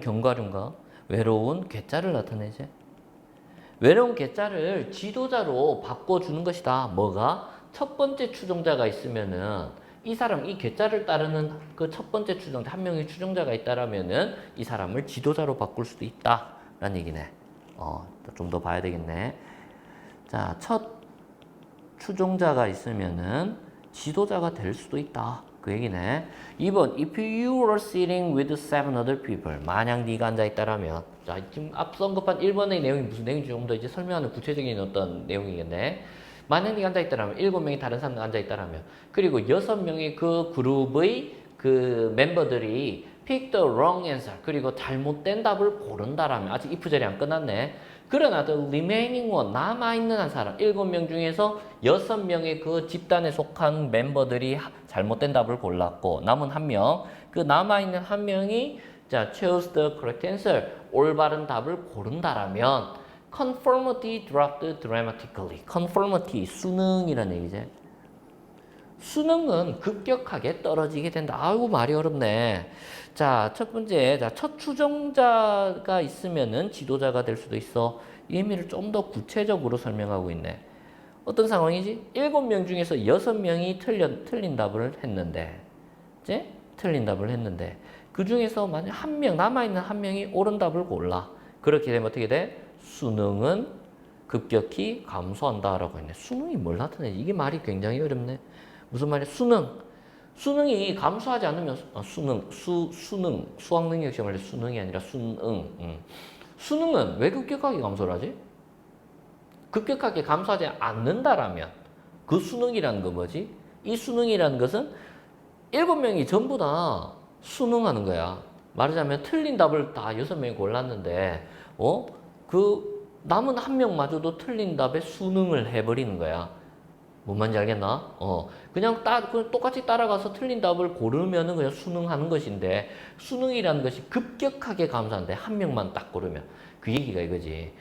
[SPEAKER 1] 견과류인가? 외로운 괴짜를 나타내지. 외로운 괴짜를 지도자로 바꿔주는 것이다. 뭐가? 첫 번째 추종자가 있으면은 이 사람, 이 괴짜를 따르는 그 첫 번째 추종자, 한 명의 추종자가 있다라면은 이 사람을 지도자로 바꿀 수도 있다라는 얘기네. 좀 더 봐야 되겠네. 자, 첫 추종자가 있으면은 지도자가 될 수도 있다. 그 얘기네. 2번, if you were sitting with 7 other people. 만약 네가 앉아있다라면. 자, 지금 앞서 언급한 1번의 내용이 무슨 내용인지 좀 더 이제 설명하는 구체적인 어떤 내용이겠네. 만약 네가 앉아있다라면, 7명이 다른 사람들 앉아있다라면, 그리고 6명의 그 그룹의 그 멤버들이 pick the wrong answer. 그리고 잘못된 답을 고른다라면, 아직 if 절이 안 끝났네. 그러나 the remaining one, 남아있는 한 사람, 7명 중에서 6명의 그 집단에 속한 멤버들이 잘못된 답을 골랐고, 남은 한 명, 그 남아있는 한 명이 자, chose the correct answer, 올바른 답을 고른다라면, conformity dropped dramatically. conformity, 수능이라는 얘기지. 수능은 급격하게 떨어지게 된다. 아이고, 말이 어렵네. 자, 첫 번째, 자, 첫 추종자가 있으면은 지도자가 될 수도 있어. 이 의미를 좀 더 구체적으로 설명하고 있네. 어떤 상황이지? 7명 중에서 6명이 틀린 답을 했는데, 이제 틀린 답을 했는데, 그 중에서 만약 한 명, 남아있는 한 명이 옳은 답을 골라. 그렇게 되면 어떻게 돼? 수능은 급격히 감소한다라고 했네. 수능이 뭘 나타내지? 이게 말이 굉장히 어렵네. 무슨 말이야? 수능이 감소하지 않으면, 수능, 수학능력 시험할 때 수능이 아니라 수능은 왜 급격하게 감소를 하지? 급격하게 감소하지 않는다라면 그 수능이라는 거 뭐지? 이 수능이라는 것은 7명이 전부 다 수능하는 거야. 말하자면 틀린 답을 다 6명이 골랐는데 그 남은 한 명마저도 틀린 답에 수능을 해버리는 거야. 뭔 말인지 알겠나? 그냥 똑같이 따라가서 틀린 답을 고르면은 그냥 수능하는 것인데, 수능이라는 것이 급격하게 감소하는데, 한 명만 딱 고르면. 그 얘기가 이거지.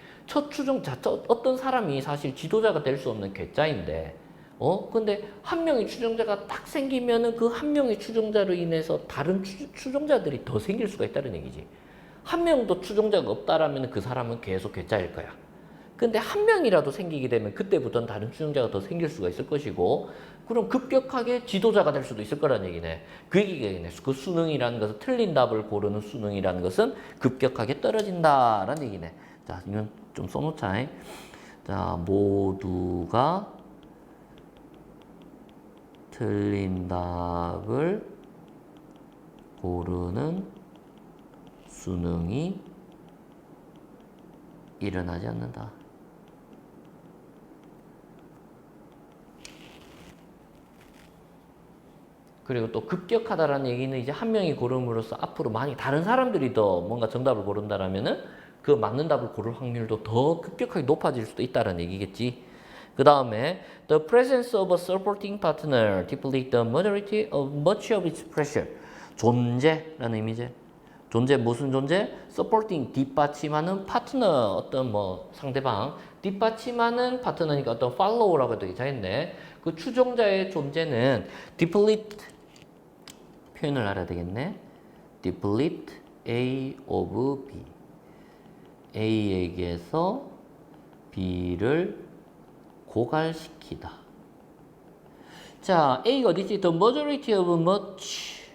[SPEAKER 1] 어떤 사람이 사실 지도자가 될 수 없는 괴짜인데, 근데 한 명의 추종자가 딱 생기면은 그 한 명의 추종자로 인해서 다른 추종자들이 더 생길 수가 있다는 얘기지. 한 명도 추종자가 없다라면 그 사람은 계속 괴짜일 거야. 근데 한 명이라도 생기게 되면 그때부터는 다른 추종자가 더 생길 수가 있을 것이고, 그럼 급격하게 지도자가 될 수도 있을 거란 얘기네. 그 얘기가 그 수능이라는 것은, 틀린 답을 고르는 수능이라는 것은 급격하게 떨어진다라는 얘기네. 자, 이건 좀 써놓자. 자, 모두가 틀린 답을 고르는 수능이 일어나지 않는다. 그리고 또 급격하다라는 얘기는 이제 한 명이 고름으로써 앞으로 많이 다른 사람들이 더 뭔가 정답을 고른다라면은 그 맞는 답을 고를 확률도 더 급격하게 높아질 수도 있다는 얘기겠지. 그 다음에 the presence of a supporting partner deplete the majority of much of its pressure. 존재라는 의미지. 존재 무슨 존재? supporting 뒷받침하는 파트너 어떤 뭐 상대방 뒷받침하는 파트너니까 어떤 follow라고 되게 잘했네. 그 추종자의 존재는 deplete 표현을 알아야 되겠네. deplete A of B. A에게서 B를 고갈시키다. 자, A가 어디지? The majority of much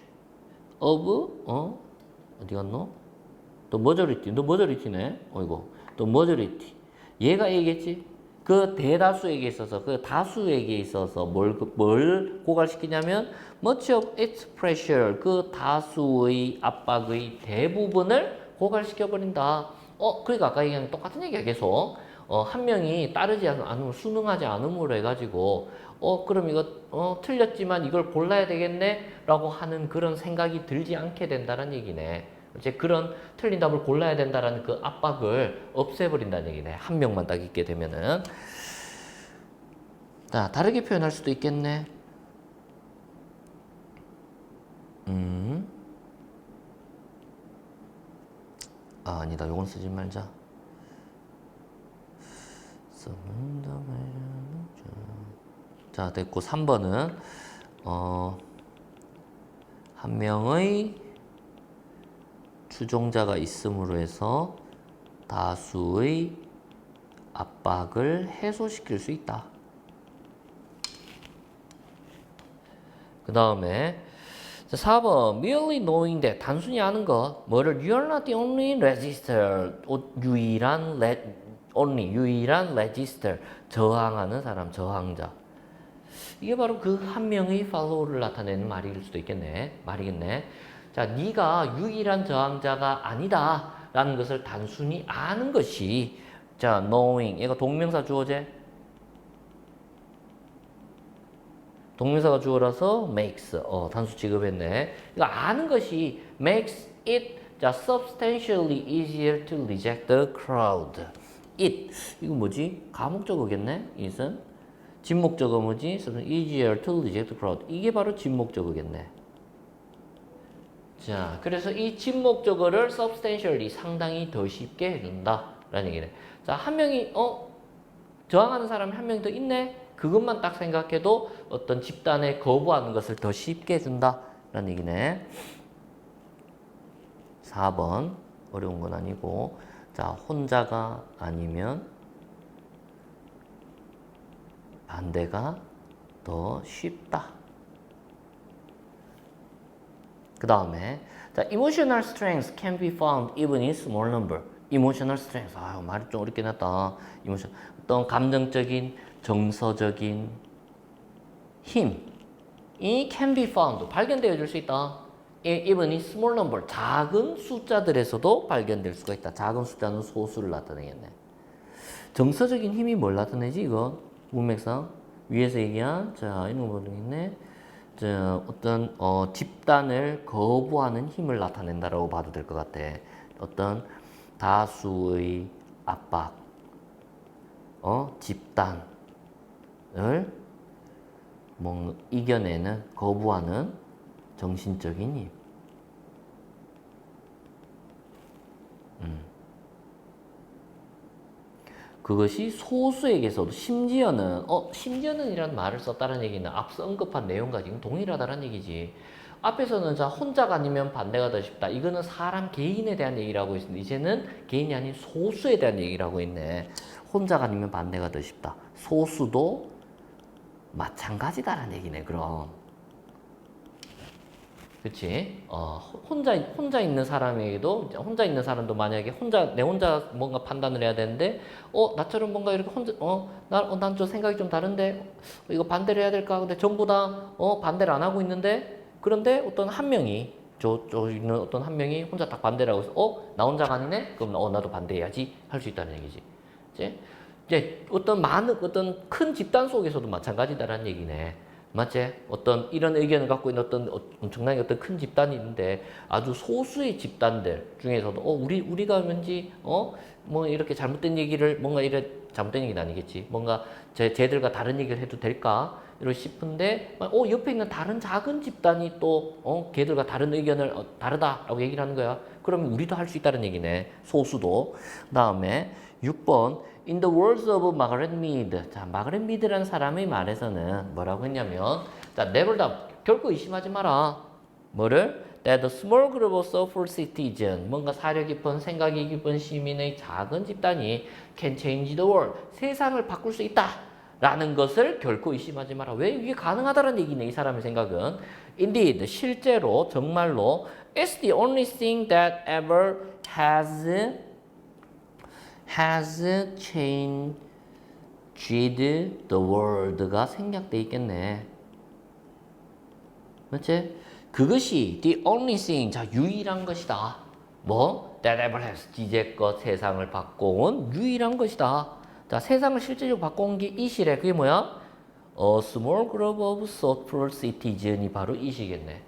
[SPEAKER 1] of 어디 갔노? The majority네. 어이구. The majority. 얘가 A겠지? 그 대다수에게 있어서, 그 다수에게 있어서 뭘 고갈시키냐면 much of its pressure. 그 다수의 압박의 대부분을 고갈시켜버린다. 그러니까 아까 얘기한 똑같은 얘기야, 계속. 한 명이 따르지 않으면, 수능하지 않음으로 해가지고, 그럼 이거, 틀렸지만 이걸 골라야 되겠네? 라고 하는 그런 생각이 들지 않게 된다는 얘기네. 이제 그런 틀린 답을 골라야 된다라는 그 압박을 없애버린다는 얘기네. 한 명만 딱 있게 되면은. 자, 다르게 표현할 수도 있겠네. 아니다. 요건 쓰지 말자. 자, 됐고 3번은 한 명의 추종자가 있음으로 해서 다수의 압박을 해소시킬 수 있다. 그 다음에 4번 merely knowing that 단순히 아는 것 뭐를 you're not the only register 유일한 register 저항하는 사람 저항자 이게 바로 그 한 명의 follow를 나타내는 말일 수도 있겠네 말이겠네. 자, 네가 유일한 저항자가 아니다 라는 것을 단순히 아는 것이 자 knowing 얘가 동명사 주어제 동명사가 주어라서 makes 단수 취급했네. 그러니까 아는 것이 makes it 자 substantially easier to reject the crowd. it 이거 뭐지? 가목적어겠네. it은 진목적어 뭐지? easier to reject the crowd. 이게 바로 진목적어겠네. 자, 그래서 이 진목적어를 substantially 상당히 더 쉽게 해준다 라는 얘기네. 자, 한 명이 저항하는 사람이 한 명 더 있네. 그것만 딱 생각해도 어떤 집단에 거부하는 것을 더 쉽게 해준다라는 얘기네. 4번 어려운 건 아니고 자, 혼자가 아니면 반대가 더 쉽다. 그 다음에 자, emotional strength can be found even in small number. emotional strength. 아, 말이 좀 어렵게 났다. emotion. 어떤 감정적인, 정서적인 힘이 can be found. 발견되어질 수 있다. even in small number. 작은 숫자들에서도 발견될 수가 있다. 작은 숫자는 소수를 나타내겠네. 정서적인 힘이 뭘 나타내지, 이거? 문맥상. 위에서 얘기한, 자, 이런 거 보겠네. 자, 어떤, 집단을 거부하는 힘을 나타낸다라고 봐도 될 것 같아. 어떤 다수의 압박, 집단을 이겨내는, 거부하는 정신적인 힘. 그것이 소수에게서도 심지어는 이라는 말을 썼다는 얘기는 앞서 언급한 내용과 지금 동일하다는 얘기지. 앞에서는 자 혼자가 아니면 반대가 더 쉽다. 이거는 사람 개인에 대한 얘기를 하고 있는데 이제는 개인이 아닌 소수에 대한 얘기를 하고 있네. 혼자가 아니면 반대가 더 쉽다. 소수도 마찬가지다라는 얘기네. 그럼. 그치? 혼자 있는 사람에게도, 혼자 있는 사람도 만약에 내 혼자 뭔가 판단을 해야 되는데, 나처럼 뭔가 이렇게 혼자, 난 저 생각이 좀 다른데, 이거 반대를 해야 될까? 근데 전부 다, 반대를 안 하고 있는데, 그런데 어떤 한 명이, 저 있는 어떤 한 명이 혼자 딱 반대를 하고 있어. 나 혼자가 아니네? 그럼 나도 반대해야지. 할 수 있다는 얘기지. 이제 어떤 큰 집단 속에서도 마찬가지다라는 얘기네. 맞지? 어떤 이런 의견을 갖고 있는 어떤 엄청나게 어떤 큰 집단이 있는데 아주 소수의 집단들 중에서도 우리가 왠지 뭐 이렇게 잘못된 얘기를 뭔가 이래 잘못된 얘기는 아니겠지. 뭔가 쟤들과 다른 얘기를 해도 될까? 이러 싶은데 옆에 있는 다른 작은 집단이 또 걔들과 다른 의견을 다르다라고 얘기를 하는 거야. 그러면 우리도 할 수 있다는 얘기네. 소수도. 그다음에 6번 In the words of Margaret Mead. 자, 마가렛 미드라는 사람의 말에서는 뭐라고 했냐면, 자, never doubt. 결코 의심하지 마라. 뭐를? That a small group of thoughtful citizens, 뭔가 사려 깊은, 생각이 깊은 시민의 작은 집단이 can change the world. 세상을 바꿀 수 있다. 라는 것을 결코 의심하지 마라. 왜? 이게 가능하다는 얘기네, 이 사람의 생각은. Indeed, 실제로, 정말로, it's the only thing that ever has changed the world가 생략돼 있겠네. 맞지? 그것이 the only thing, 자, 유일한 것이다. 뭐? that ever has, 이제껏 세상을 바꿔온 유일한 것이다. 자, 세상을 실제적으로 바꿔온 게 이 시래. 그게 뭐야? A small group of thoughtful citizens이 바로 이 시겠네.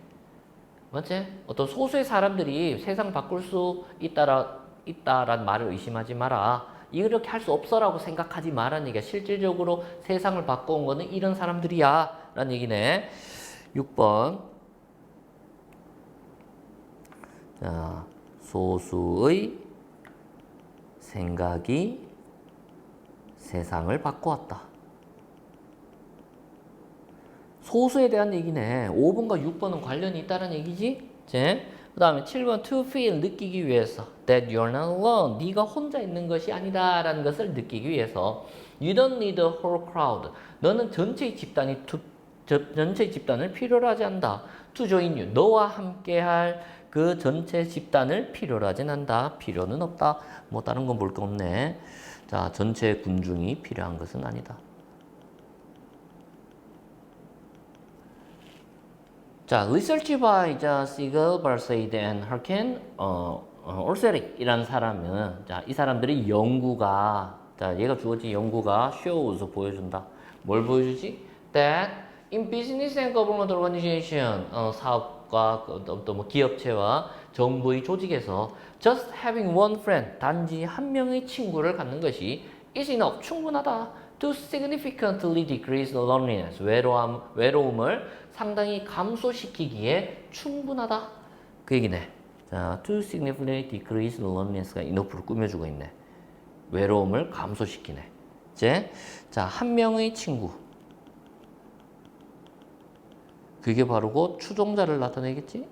[SPEAKER 1] 맞지? 어떤 소수의 사람들이 세상 바꿀 수 있다란 말을 의심하지 마라. 이렇게 할 수 없어라고 생각하지 마라는 얘기야. 실질적으로 세상을 바꿔온 거는 이런 사람들이야. 라는 얘기네. 6번. 자, 소수의 생각이 세상을 바꿔왔다. 소수에 대한 얘기네. 5번과 6번은 관련이 있다는 얘기지? 그 다음에 7번 to feel, 느끼기 위해서 that you're not alone, 네가 혼자 있는 것이 아니다 라는 것을 느끼기 위해서 you don't need a whole crowd, 너는 전체의 집단을 필요로 하지 않는다. to join you, 너와 함께할 그 전체 집단을 필요로 하진 않는다. 필요는 없다. 뭐 다른 건 볼 거 없네. 자, 전체 군중이 필요한 것은 아니다. 자, research by Siegel, Barsade, and Harkin, Orserik 이라는 사람은, 자, 이 사람들의 연구가, 자, 얘가 주어진 연구가 shows, 보여준다. 뭘 보여주지? That in business and government organization, 사업과 또 뭐 기업체와 정부의 조직에서 just having one friend, 단지 한 명의 친구를 갖는 것이 is enough, 충분하다. to significantly decrease loneliness, 외로움을 상당히 감소시키기에 충분하다. 그 얘기네. 자, to significantly decrease loneliness가 enough로 꾸며주고 있네. 외로움을 감소시키네. 이제, 자, 한 명의 친구. 그게 바로 그 추종자를 나타내겠지?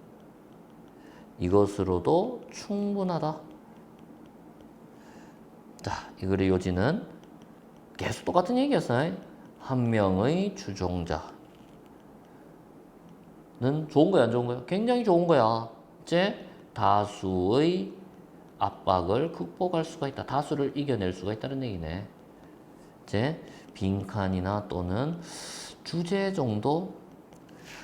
[SPEAKER 1] 이것으로도 충분하다. 자, 이거의 요지는 계속 똑같은 얘기였어요. 한 명의 추종자는 좋은 거야, 안 좋은 거야? 굉장히 좋은 거야. 이제 다수의 압박을 극복할 수가 있다. 다수를 이겨낼 수가 있다는 얘기네. 이제 빈칸이나 또는 주제 정도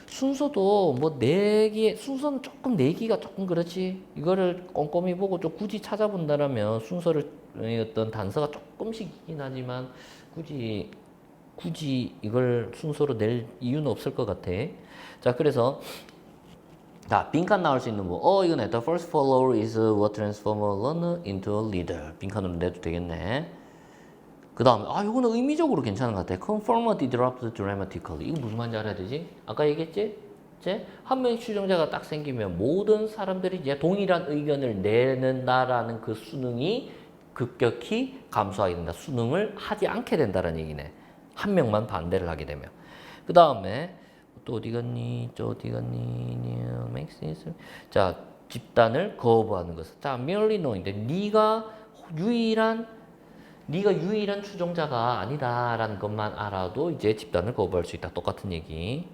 [SPEAKER 1] 순서도 뭐 내기 순서는 조금 내기가 조금 그렇지. 이거를 꼼꼼히 보고 좀 굳이 찾아본다라면 순서를 어떤 단서가 조금씩이긴 하지만 굳이 이걸 순서로 낼 이유는 없을 것 같아. 자, 그래서 자, 빈칸 나올 수 있는 거. 이거네. The first follower is what transforms a learner into a leader. 빈칸으로 내도 되겠네. 그 다음에 이거는 의미적으로 괜찮은 것 같아. Conformity drops dramatically. 이거 무슨 말인지 알아야 되지? 아까 얘기했지? 이제 한 명의 추종자가 딱 생기면 모든 사람들이 이제 동일한 의견을 내는다라는 그 수능이 급격히 감소하게 된다. 수능을 하지 않게 된다는 얘기네. 한 명만 반대를 하게 되면. 그 다음에 또 어디 갔니? 저 어디 갔니? 자, 집단을 거부하는 것. 자, merely knowing. 네가 유일한 추종자가 아니다라는 것만 알아도 이제 집단을 거부할 수 있다. 똑같은 얘기.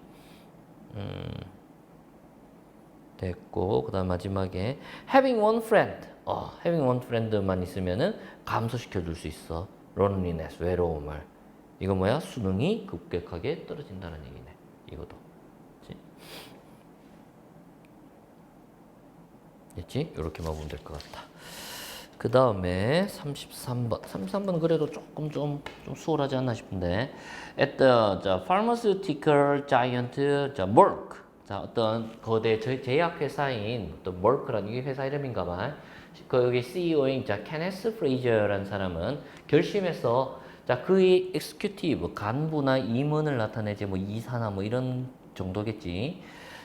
[SPEAKER 1] 됐고, 그 다음 마지막에 having one friend. having one friend만 있으면은 감소시켜 줄 수 있어. loneliness, 외로움을. 이거 뭐야? 수능이 급격하게 떨어진다는 얘기네. 이것도. 됐지? 이렇게만 보면 될 것 같다. 그 다음에 33번. 33번 그래도 조금 좀 수월하지 않나 싶은데. At the pharmaceutical giant, Merck. 자, 어떤 거대 제약회사인 어떤 Merck라는 이 회사 이름인가 봐. 여기 CEO인 케네스 프레이저라는 사람은 결심해서 그의 executive, 간부나 임원을 나타내지 뭐 이사나 뭐 이런 정도겠지.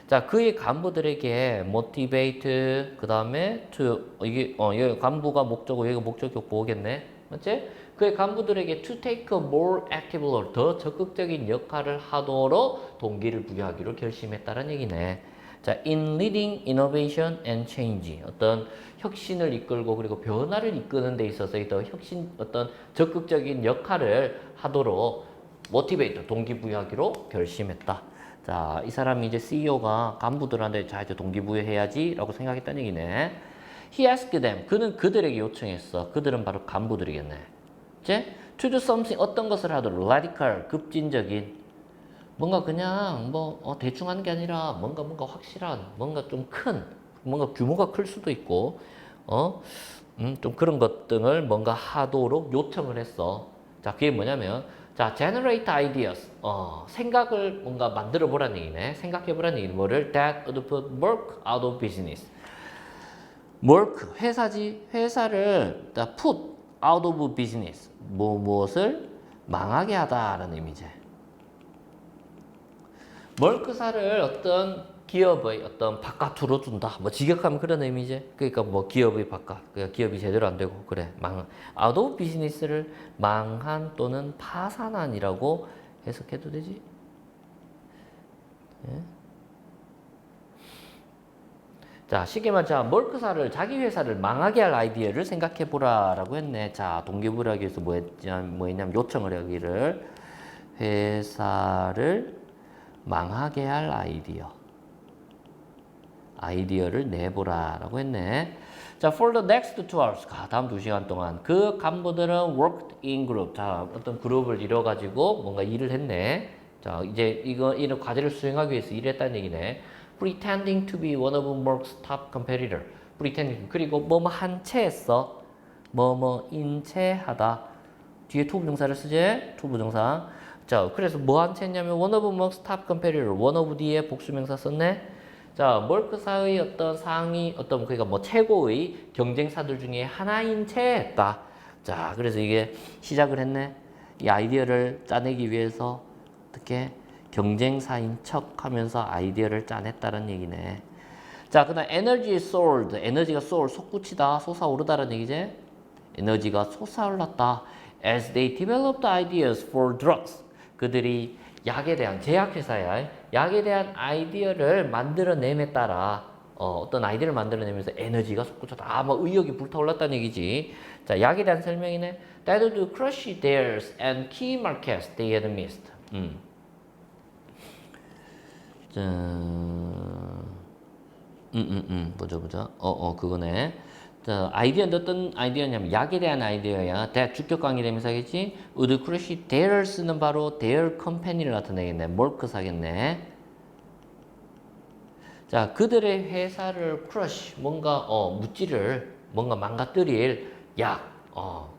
[SPEAKER 1] 자, 그의 간부들에게 motivate, 그 다음에 to, 여기 간부가 목적어, 여기가 목적격 보겠네. 맞지? 그의 간부들에게 to take a more active role, 더 적극적인 역할을 하도록 동기를 부여하기로 결심했다는 얘기네. 자, in leading innovation and change. 어떤 혁신을 이끌고 그리고 변화를 이끄는 데 있어서 더 어떤 적극적인 역할을 하도록 motivate, 동기부여하기로 결심했다. 자, 이 사람이 이제 CEO가 간부들한테 자, 이제 동기부여해야지 라고 생각했다는 얘기네. He asked them. 그는 그들에게 요청했어. 그들은 바로 간부들이겠네. 이제 to do something, 어떤 것을 하도록 radical, 급진적인, 뭔가 그냥 뭐 대충 하는 게 아니라 뭔가 확실한, 뭔가 좀 큰, 뭔가 규모가 클 수도 있고 좀 그런 것 등을 뭔가 하도록 요청을 했어. 자, 그게 뭐냐면 자, generate ideas. 생각을 뭔가 만들어 보라는 얘기네. 생각해 보라는 얘기는 뭐를? That would put Merck out of business. Merck, 회사지. 회사를 put out of business. 무엇을 망하게 하다라는 의미지. 멀크사를 어떤 기업의 어떤 바깥으로 둔다. 뭐 직역하면 그런 의미지. 그러니까 뭐 기업의 바깥. 그러니까 기업이 제대로 안 되고 그래. out of business를 망한 또는 파산한이라고 해석해도 되지. 예? 자, 쉽게 말하면 멀크사를 자기 회사를 망하게 할 아이디어를 생각해 보라라고 했네. 자, 동기부여하기 위해서 뭐 했냐면 요청을 하기를 회사를 망하게 할 아이디어를 내보라라고 했네. 자, for the next 2 hours, 다음 2시간 동안 그 간부들은 worked in group. 자, 어떤 그룹을 이뤄가지고 뭔가 일을 했네. 자, 이제 이런 과제를 수행하기 위해서 일했다는 얘기네. pretending to be one of Merck's top competitor. pretending, 그리고 한 채 했어. 인채하다. 뒤에 to 부정사를 쓰지? to 부정사. 자, 그래서 한 채 했냐면 one of Merck's top competitor. one of 뒤에 복수명사 썼네. 자, 멀크사의 어떤 상위, 그러니까 최고의 경쟁사들 중에 하나인 채 했다. 자, 그래서 이게 시작을 했네. 이 아이디어를 짜내기 위해서 어떻게 경쟁사인 척 하면서 아이디어를 짜냈다는 얘기네. 자, 그 다음 energy soared. 에너지가 soar, 솟구치다, 솟아오르다는 얘기지. 에너지가 솟아올랐다. As they developed ideas for drugs. 그들이 약에 대한, 제약회사야. 약에 대한 아이디어를 만들어냄에 따라 어떤 아이디어를 만들어내면서 에너지가 솟구쳤다. 뭐 의욕이 불타올랐다는 얘기지. 자, 약에 대한 설명이네. That would crush theirs and key markets they had missed. 자, 보자. 그거네. 자, 아이디어는 어떤 아이디어냐면 약에 대한 아이디어야. 대학 주격관계 대명사겠지. would crush theirs는 바로 their company를 나타내겠네. 몰크사겠네. 자, 그들의 회사를 crush, 뭔가 무찌를, 뭔가 망가뜨릴 약.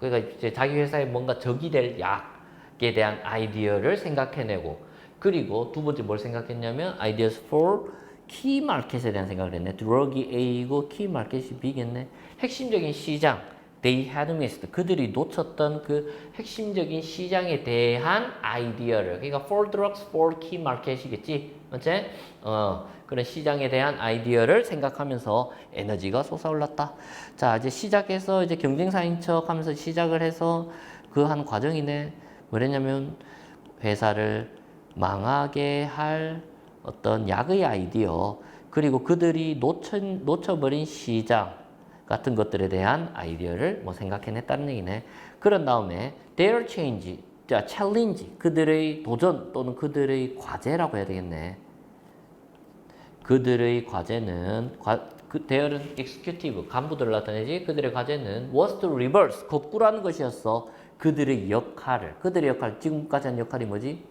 [SPEAKER 1] 그러니까 이제 자기 회사에 뭔가 적이 될 약에 대한 아이디어를 생각해내고, 그리고 두 번째 뭘 생각했냐면 ideas for key market에 대한 생각을 했네. drug이 A이고 key market이 B겠네. 핵심적인 시장, they had missed. 그들이 놓쳤던 그 핵심적인 시장에 대한 아이디어를, 그러니까 for drugs, for key market이겠지, 맞지? 그런 시장에 대한 아이디어를 생각하면서 에너지가 솟아올랐다. 자, 이제 시작해서 이제 경쟁사인 척 하면서 시작을 해서 그 한 과정이네. 뭐랬냐면 회사를 망하게 할 어떤 약의 아이디어, 그리고 그들이 놓쳐버린 시장 같은 것들에 대한 아이디어를 뭐 생각해냈다는 얘기네. 그런 다음에 their change, 자, challenge, 그들의 도전 또는 그들의 과제라고 해야 되겠네. 그들의 과제는 their은 executive, 간부들을 나타내지. 그들의 과제는 was to reverse, 거꾸로 하는 것이었어. 그들의 역할, 지금까지 한 역할이 뭐지?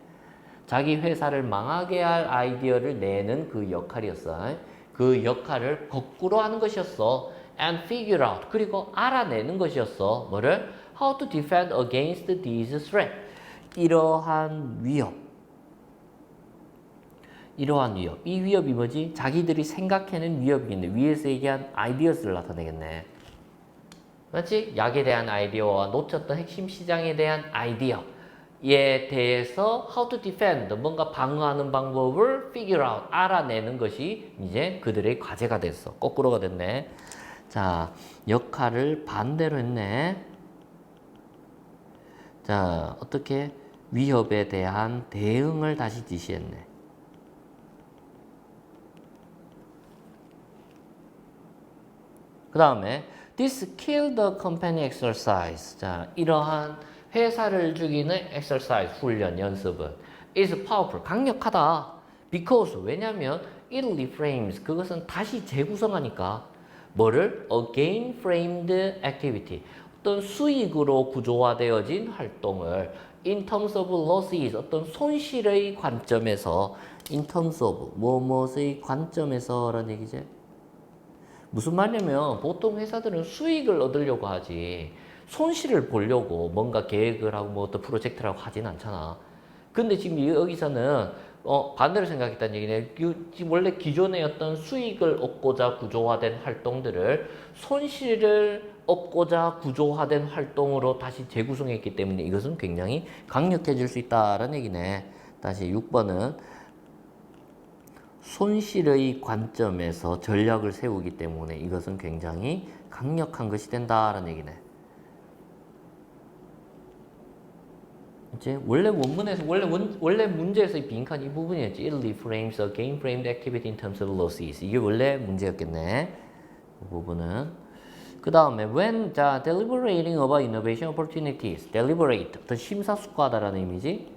[SPEAKER 1] 자기 회사를 망하게 할 아이디어를 내는 그 역할이었어. 그 역할을 거꾸로 하는 것이었어. And figure out, 그리고 알아내는 것이었어. 뭐를? How to defend against this threat. 이러한 위협. 이 위협이 뭐지? 자기들이 생각해낸 위협이겠네. 위에서 얘기한 아이디어스를 나타내겠네. 맞지? 약에 대한 아이디어와 놓쳤던 핵심 시장에 대한 아이디어에 대해서 how to defend, 뭔가 방어하는 방법을 figure out, 알아내는 것이 이제 그들의 과제가 됐어. 거꾸로가 됐네. 자, 역할을 반대로 했네. 자, 어떻게? 위협에 대한 대응을 다시 지시했네. 그 다음에 This kill the company exercise. 자, 이러한 회사를 죽이는 exercise, 훈련, 연습은 is powerful, 강력하다. Because, 왜냐면 it reframes, 그것은 다시 재구성하니까 뭐를? A gain-framed activity, 어떤 수익으로 구조화되어진 활동을 in terms of losses, 어떤 손실의 관점에서 in terms of, 무엇의 관점에서 라는 얘기지. 무슨 말이냐면 보통 회사들은 수익을 얻으려고 하지 손실을 보려고 뭔가 계획을 하고 뭐 어떤 프로젝트를 하고 하진 않잖아. 근데 지금 여기서는 반대로 생각했다는 얘기네. 지금 원래 기존의 어떤 수익을 얻고자 구조화된 활동들을 손실을 얻고자 구조화된 활동으로 다시 재구성했기 때문에 이것은 굉장히 강력해질 수 있다라는 얘기네. 다시 6번은 손실의 관점에서 전략을 세우기 때문에 이것은 굉장히 강력한 것이 된다라는 얘기네. 이제 원래 원문에서 원래 문제에서의 빈칸 이 부분이었지. It reframes a game-framed activity in terms of losses. 이게 원래 문제였겠네. 이 부분은. 그 다음에 when 자 deliberating about innovation opportunities. deliberate 어떤 심사숙고하다라는 의미지.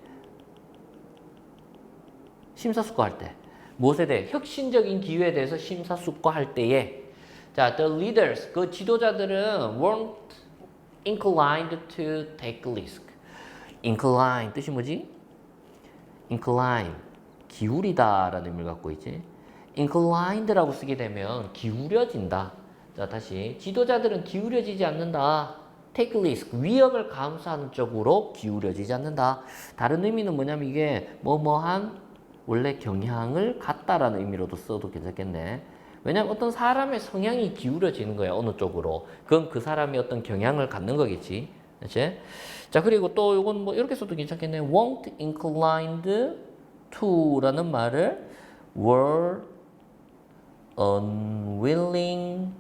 [SPEAKER 1] 심사숙고할 때. 무엇에 대해? 혁신적인 기회에 대해서 심사숙고할 때에 자, the leaders, 그 지도자들은 weren't inclined to take risk. incline 뜻이 뭐지? incline, 기울이다 라는 의미를 갖고 있지. inclined라고 쓰게 되면 기울여진다. 자, 다시 지도자들은 기울여지지 않는다. take risk, 위험을 감수하는 쪽으로 기울여지지 않는다. 다른 의미는 뭐냐면 이게 뭐뭐한 원래 경향을 갖다라는 의미로도 써도 괜찮겠네. 왜냐면 어떤 사람의 성향이 기울어지는 거야, 어느 쪽으로. 그건 그 사람이 어떤 경향을 갖는 거겠지. 그치? 자, 그리고 또 이건 뭐 이렇게 써도 괜찮겠네. weren't inclined to라는 말을 were unwilling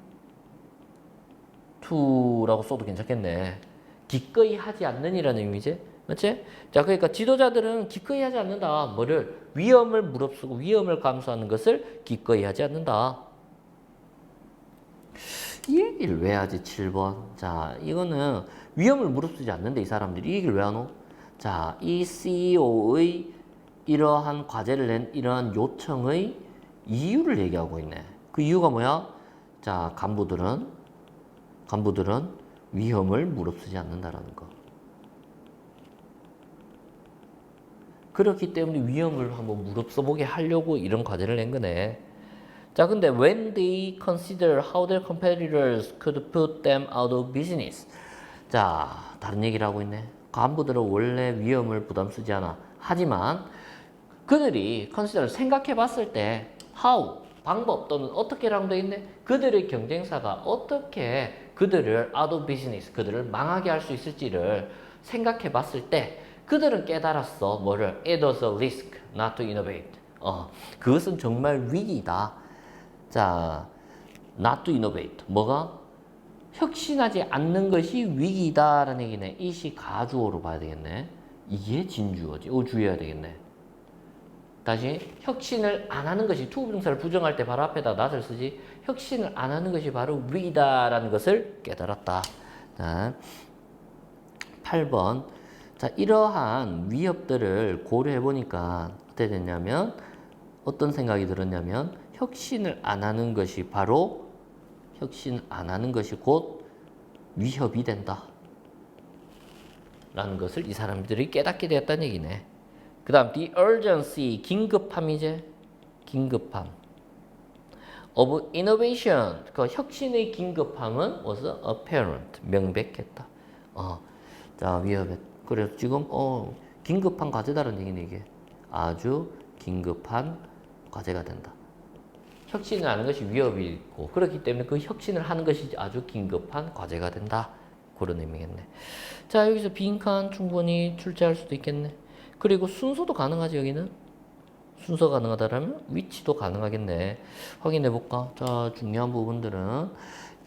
[SPEAKER 1] to라고 써도 괜찮겠네. 기꺼이 하지 않는 이라는 의미지. 맞지? 자, 그러니까 지도자들은 기꺼이 하지 않는다. 뭐를? 위험을 무릅쓰고 위험을 감수하는 것을 기꺼이 하지 않는다. 이 얘기를 왜 하지? 7번. 자, 이거는 위험을 무릅쓰지 않는데 이 사람들이 이 얘기를 왜 하노? 자, 이 CEO의 이러한 과제를 낸 이러한 요청의 이유를 얘기하고 있네. 그 이유가 뭐야? 자, 간부들은 위험을 무릅쓰지 않는다라는 거. 그렇기 때문에 위험을 한번 무릅써보게 하려고 이런 과제를 낸 거네. 자, 근데 when they consider how their competitors could put them out of business. 자, 다른 얘기를 하고 있네. 간부들은 원래 위험을 부담쓰지 않아. 하지만 그들이 consider 생각해 봤을 때 how 방법 또는 어떻게라고 되어 있네. 그들의 경쟁사가 어떻게 그들을 out of business, 그들을 망하게 할 수 있을지를 생각해 봤을 때 그들은 깨달았어. 뭐를? It was a risk not to innovate. 그것은 정말 위기다. 자, not to innovate. 뭐가? 혁신하지 않는 것이 위기다라는 얘기네. 이시 가주어로 봐야 되겠네. 이게 진주어지. 주의해야 되겠네. 다시 혁신을 안 하는 것이 투부정사를 부정할 때 바로 앞에다 not을 쓰지. 혁신을 안 하는 것이 바로 위기다라는 것을 깨달았다. 자, 8번. 자, 이러한 위협들을 고려해 보니까 어떻게 됐냐면 어떤 생각이 들었냐면 혁신을 안 하는 것이 바로 혁신 안 하는 것이 곧 위협이 된다. 라는 것을 이 사람들이 깨닫게 되었다는 얘기네. 그 다음 the urgency, 긴급함이제. 긴급함. of innovation, 그 혁신의 긴급함은 was apparent, 명백했다. 자, 위협에. 그래서 지금 긴급한 과제다라는 얘기네 이게. 아주 긴급한 과제가 된다. 혁신을 하는 것이 위협이 있고 그렇기 때문에 그 혁신을 하는 것이 아주 긴급한 과제가 된다. 그런 의미겠네. 자, 여기서 빈칸 충분히 출제할 수도 있겠네. 그리고 순서도 가능하지. 여기는 순서 가능하다라면 위치도 가능하겠네. 확인해 볼까? 자, 중요한 부분들은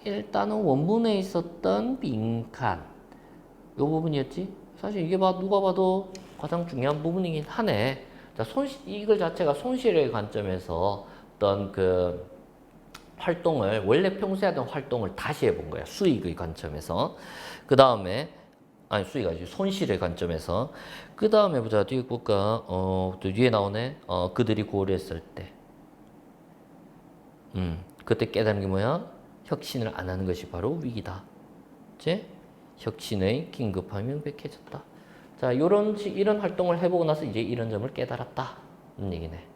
[SPEAKER 1] 일단은 원문에 있었던 빈칸 요 부분이었지. 사실 이게 누가 봐도 가장 중요한 부분이긴 하네. 자, 이걸 자체가 손실의 관점에서 어떤 그 활동을 원래 평소에 하던 활동을 다시 해본 거야. 수익의 관점에서. 그 다음에 수익이 아니지 손실의 관점에서. 그 다음에 보자. 뒤에 볼까? 또 뒤에 나오네. 그들이 고려했을 때. 그때 깨달은 게 뭐야? 혁신을 안 하는 것이 바로 위기다. 이제 혁신의 긴급함이 명백해졌다. 자, 이런 활동을 해보고 나서 이제 이런 점을 깨달았다. 는 얘기네.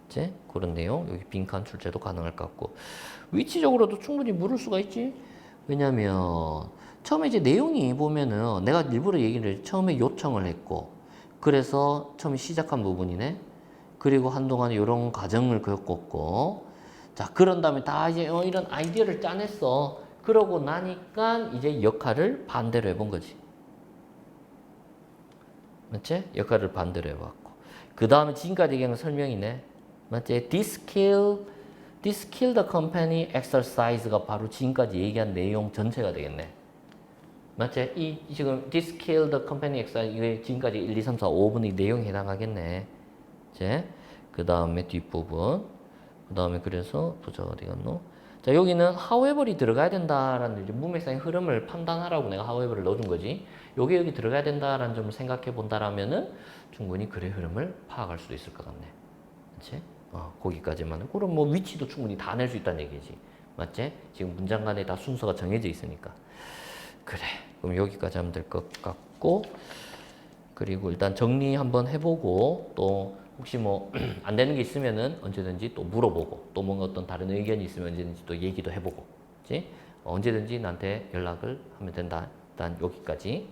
[SPEAKER 1] 이제 그런 내용. 여기 빈칸 출제도 가능할 것 같고. 위치적으로도 충분히 물을 수가 있지. 왜냐면 처음에 이제 내용이 보면은 내가 일부러 얘기를 처음에 요청을 했고 그래서 처음에 시작한 부분이네. 그리고 한동안 이런 과정을 겪었고 자, 그런 다음에 다 이제 이런 아이디어를 짜냈어. 그러고 나니까 이제 역할을 반대로 해본 거지. 맞지? 역할을 반대로 해봤고. 그 다음에 지금까지 얘기한 설명이네. 맞지? This kill the company exercise가 바로 지금까지 얘기한 내용 전체가 되겠네. 맞지? 지금 this kill the company exercise 이게 지금까지 1, 2, 3, 4, 5분의 내용에 해당하겠네. 이제 그 다음에 뒷부분. 그 다음에 그래서 보자 어디 갔노? 자, 여기는 however이 들어가야 된다라는 이제 문맥상의 흐름을 판단하라고 내가 however를 넣어준 거지. 요게 여기 들어가야 된다라는 점을 생각해 본다라면은 충분히 글의 흐름을 파악할 수도 있을 것 같네. 그치? 거기까지만. 그럼 뭐 위치도 충분히 다 낼 수 있다는 얘기지. 맞지? 지금 문장 간에 다 순서가 정해져 있으니까. 그래. 그럼 여기까지 하면 될 것 같고. 그리고 일단 정리 한번 해보고 또 혹시 뭐 안 되는 게 있으면은 언제든지 또 물어보고 또 뭔가 어떤 다른 의견이 있으면 언제든지 또 얘기도 해보고. 그치? 언제든지 나한테 연락을 하면 된다. 일단 여기까지.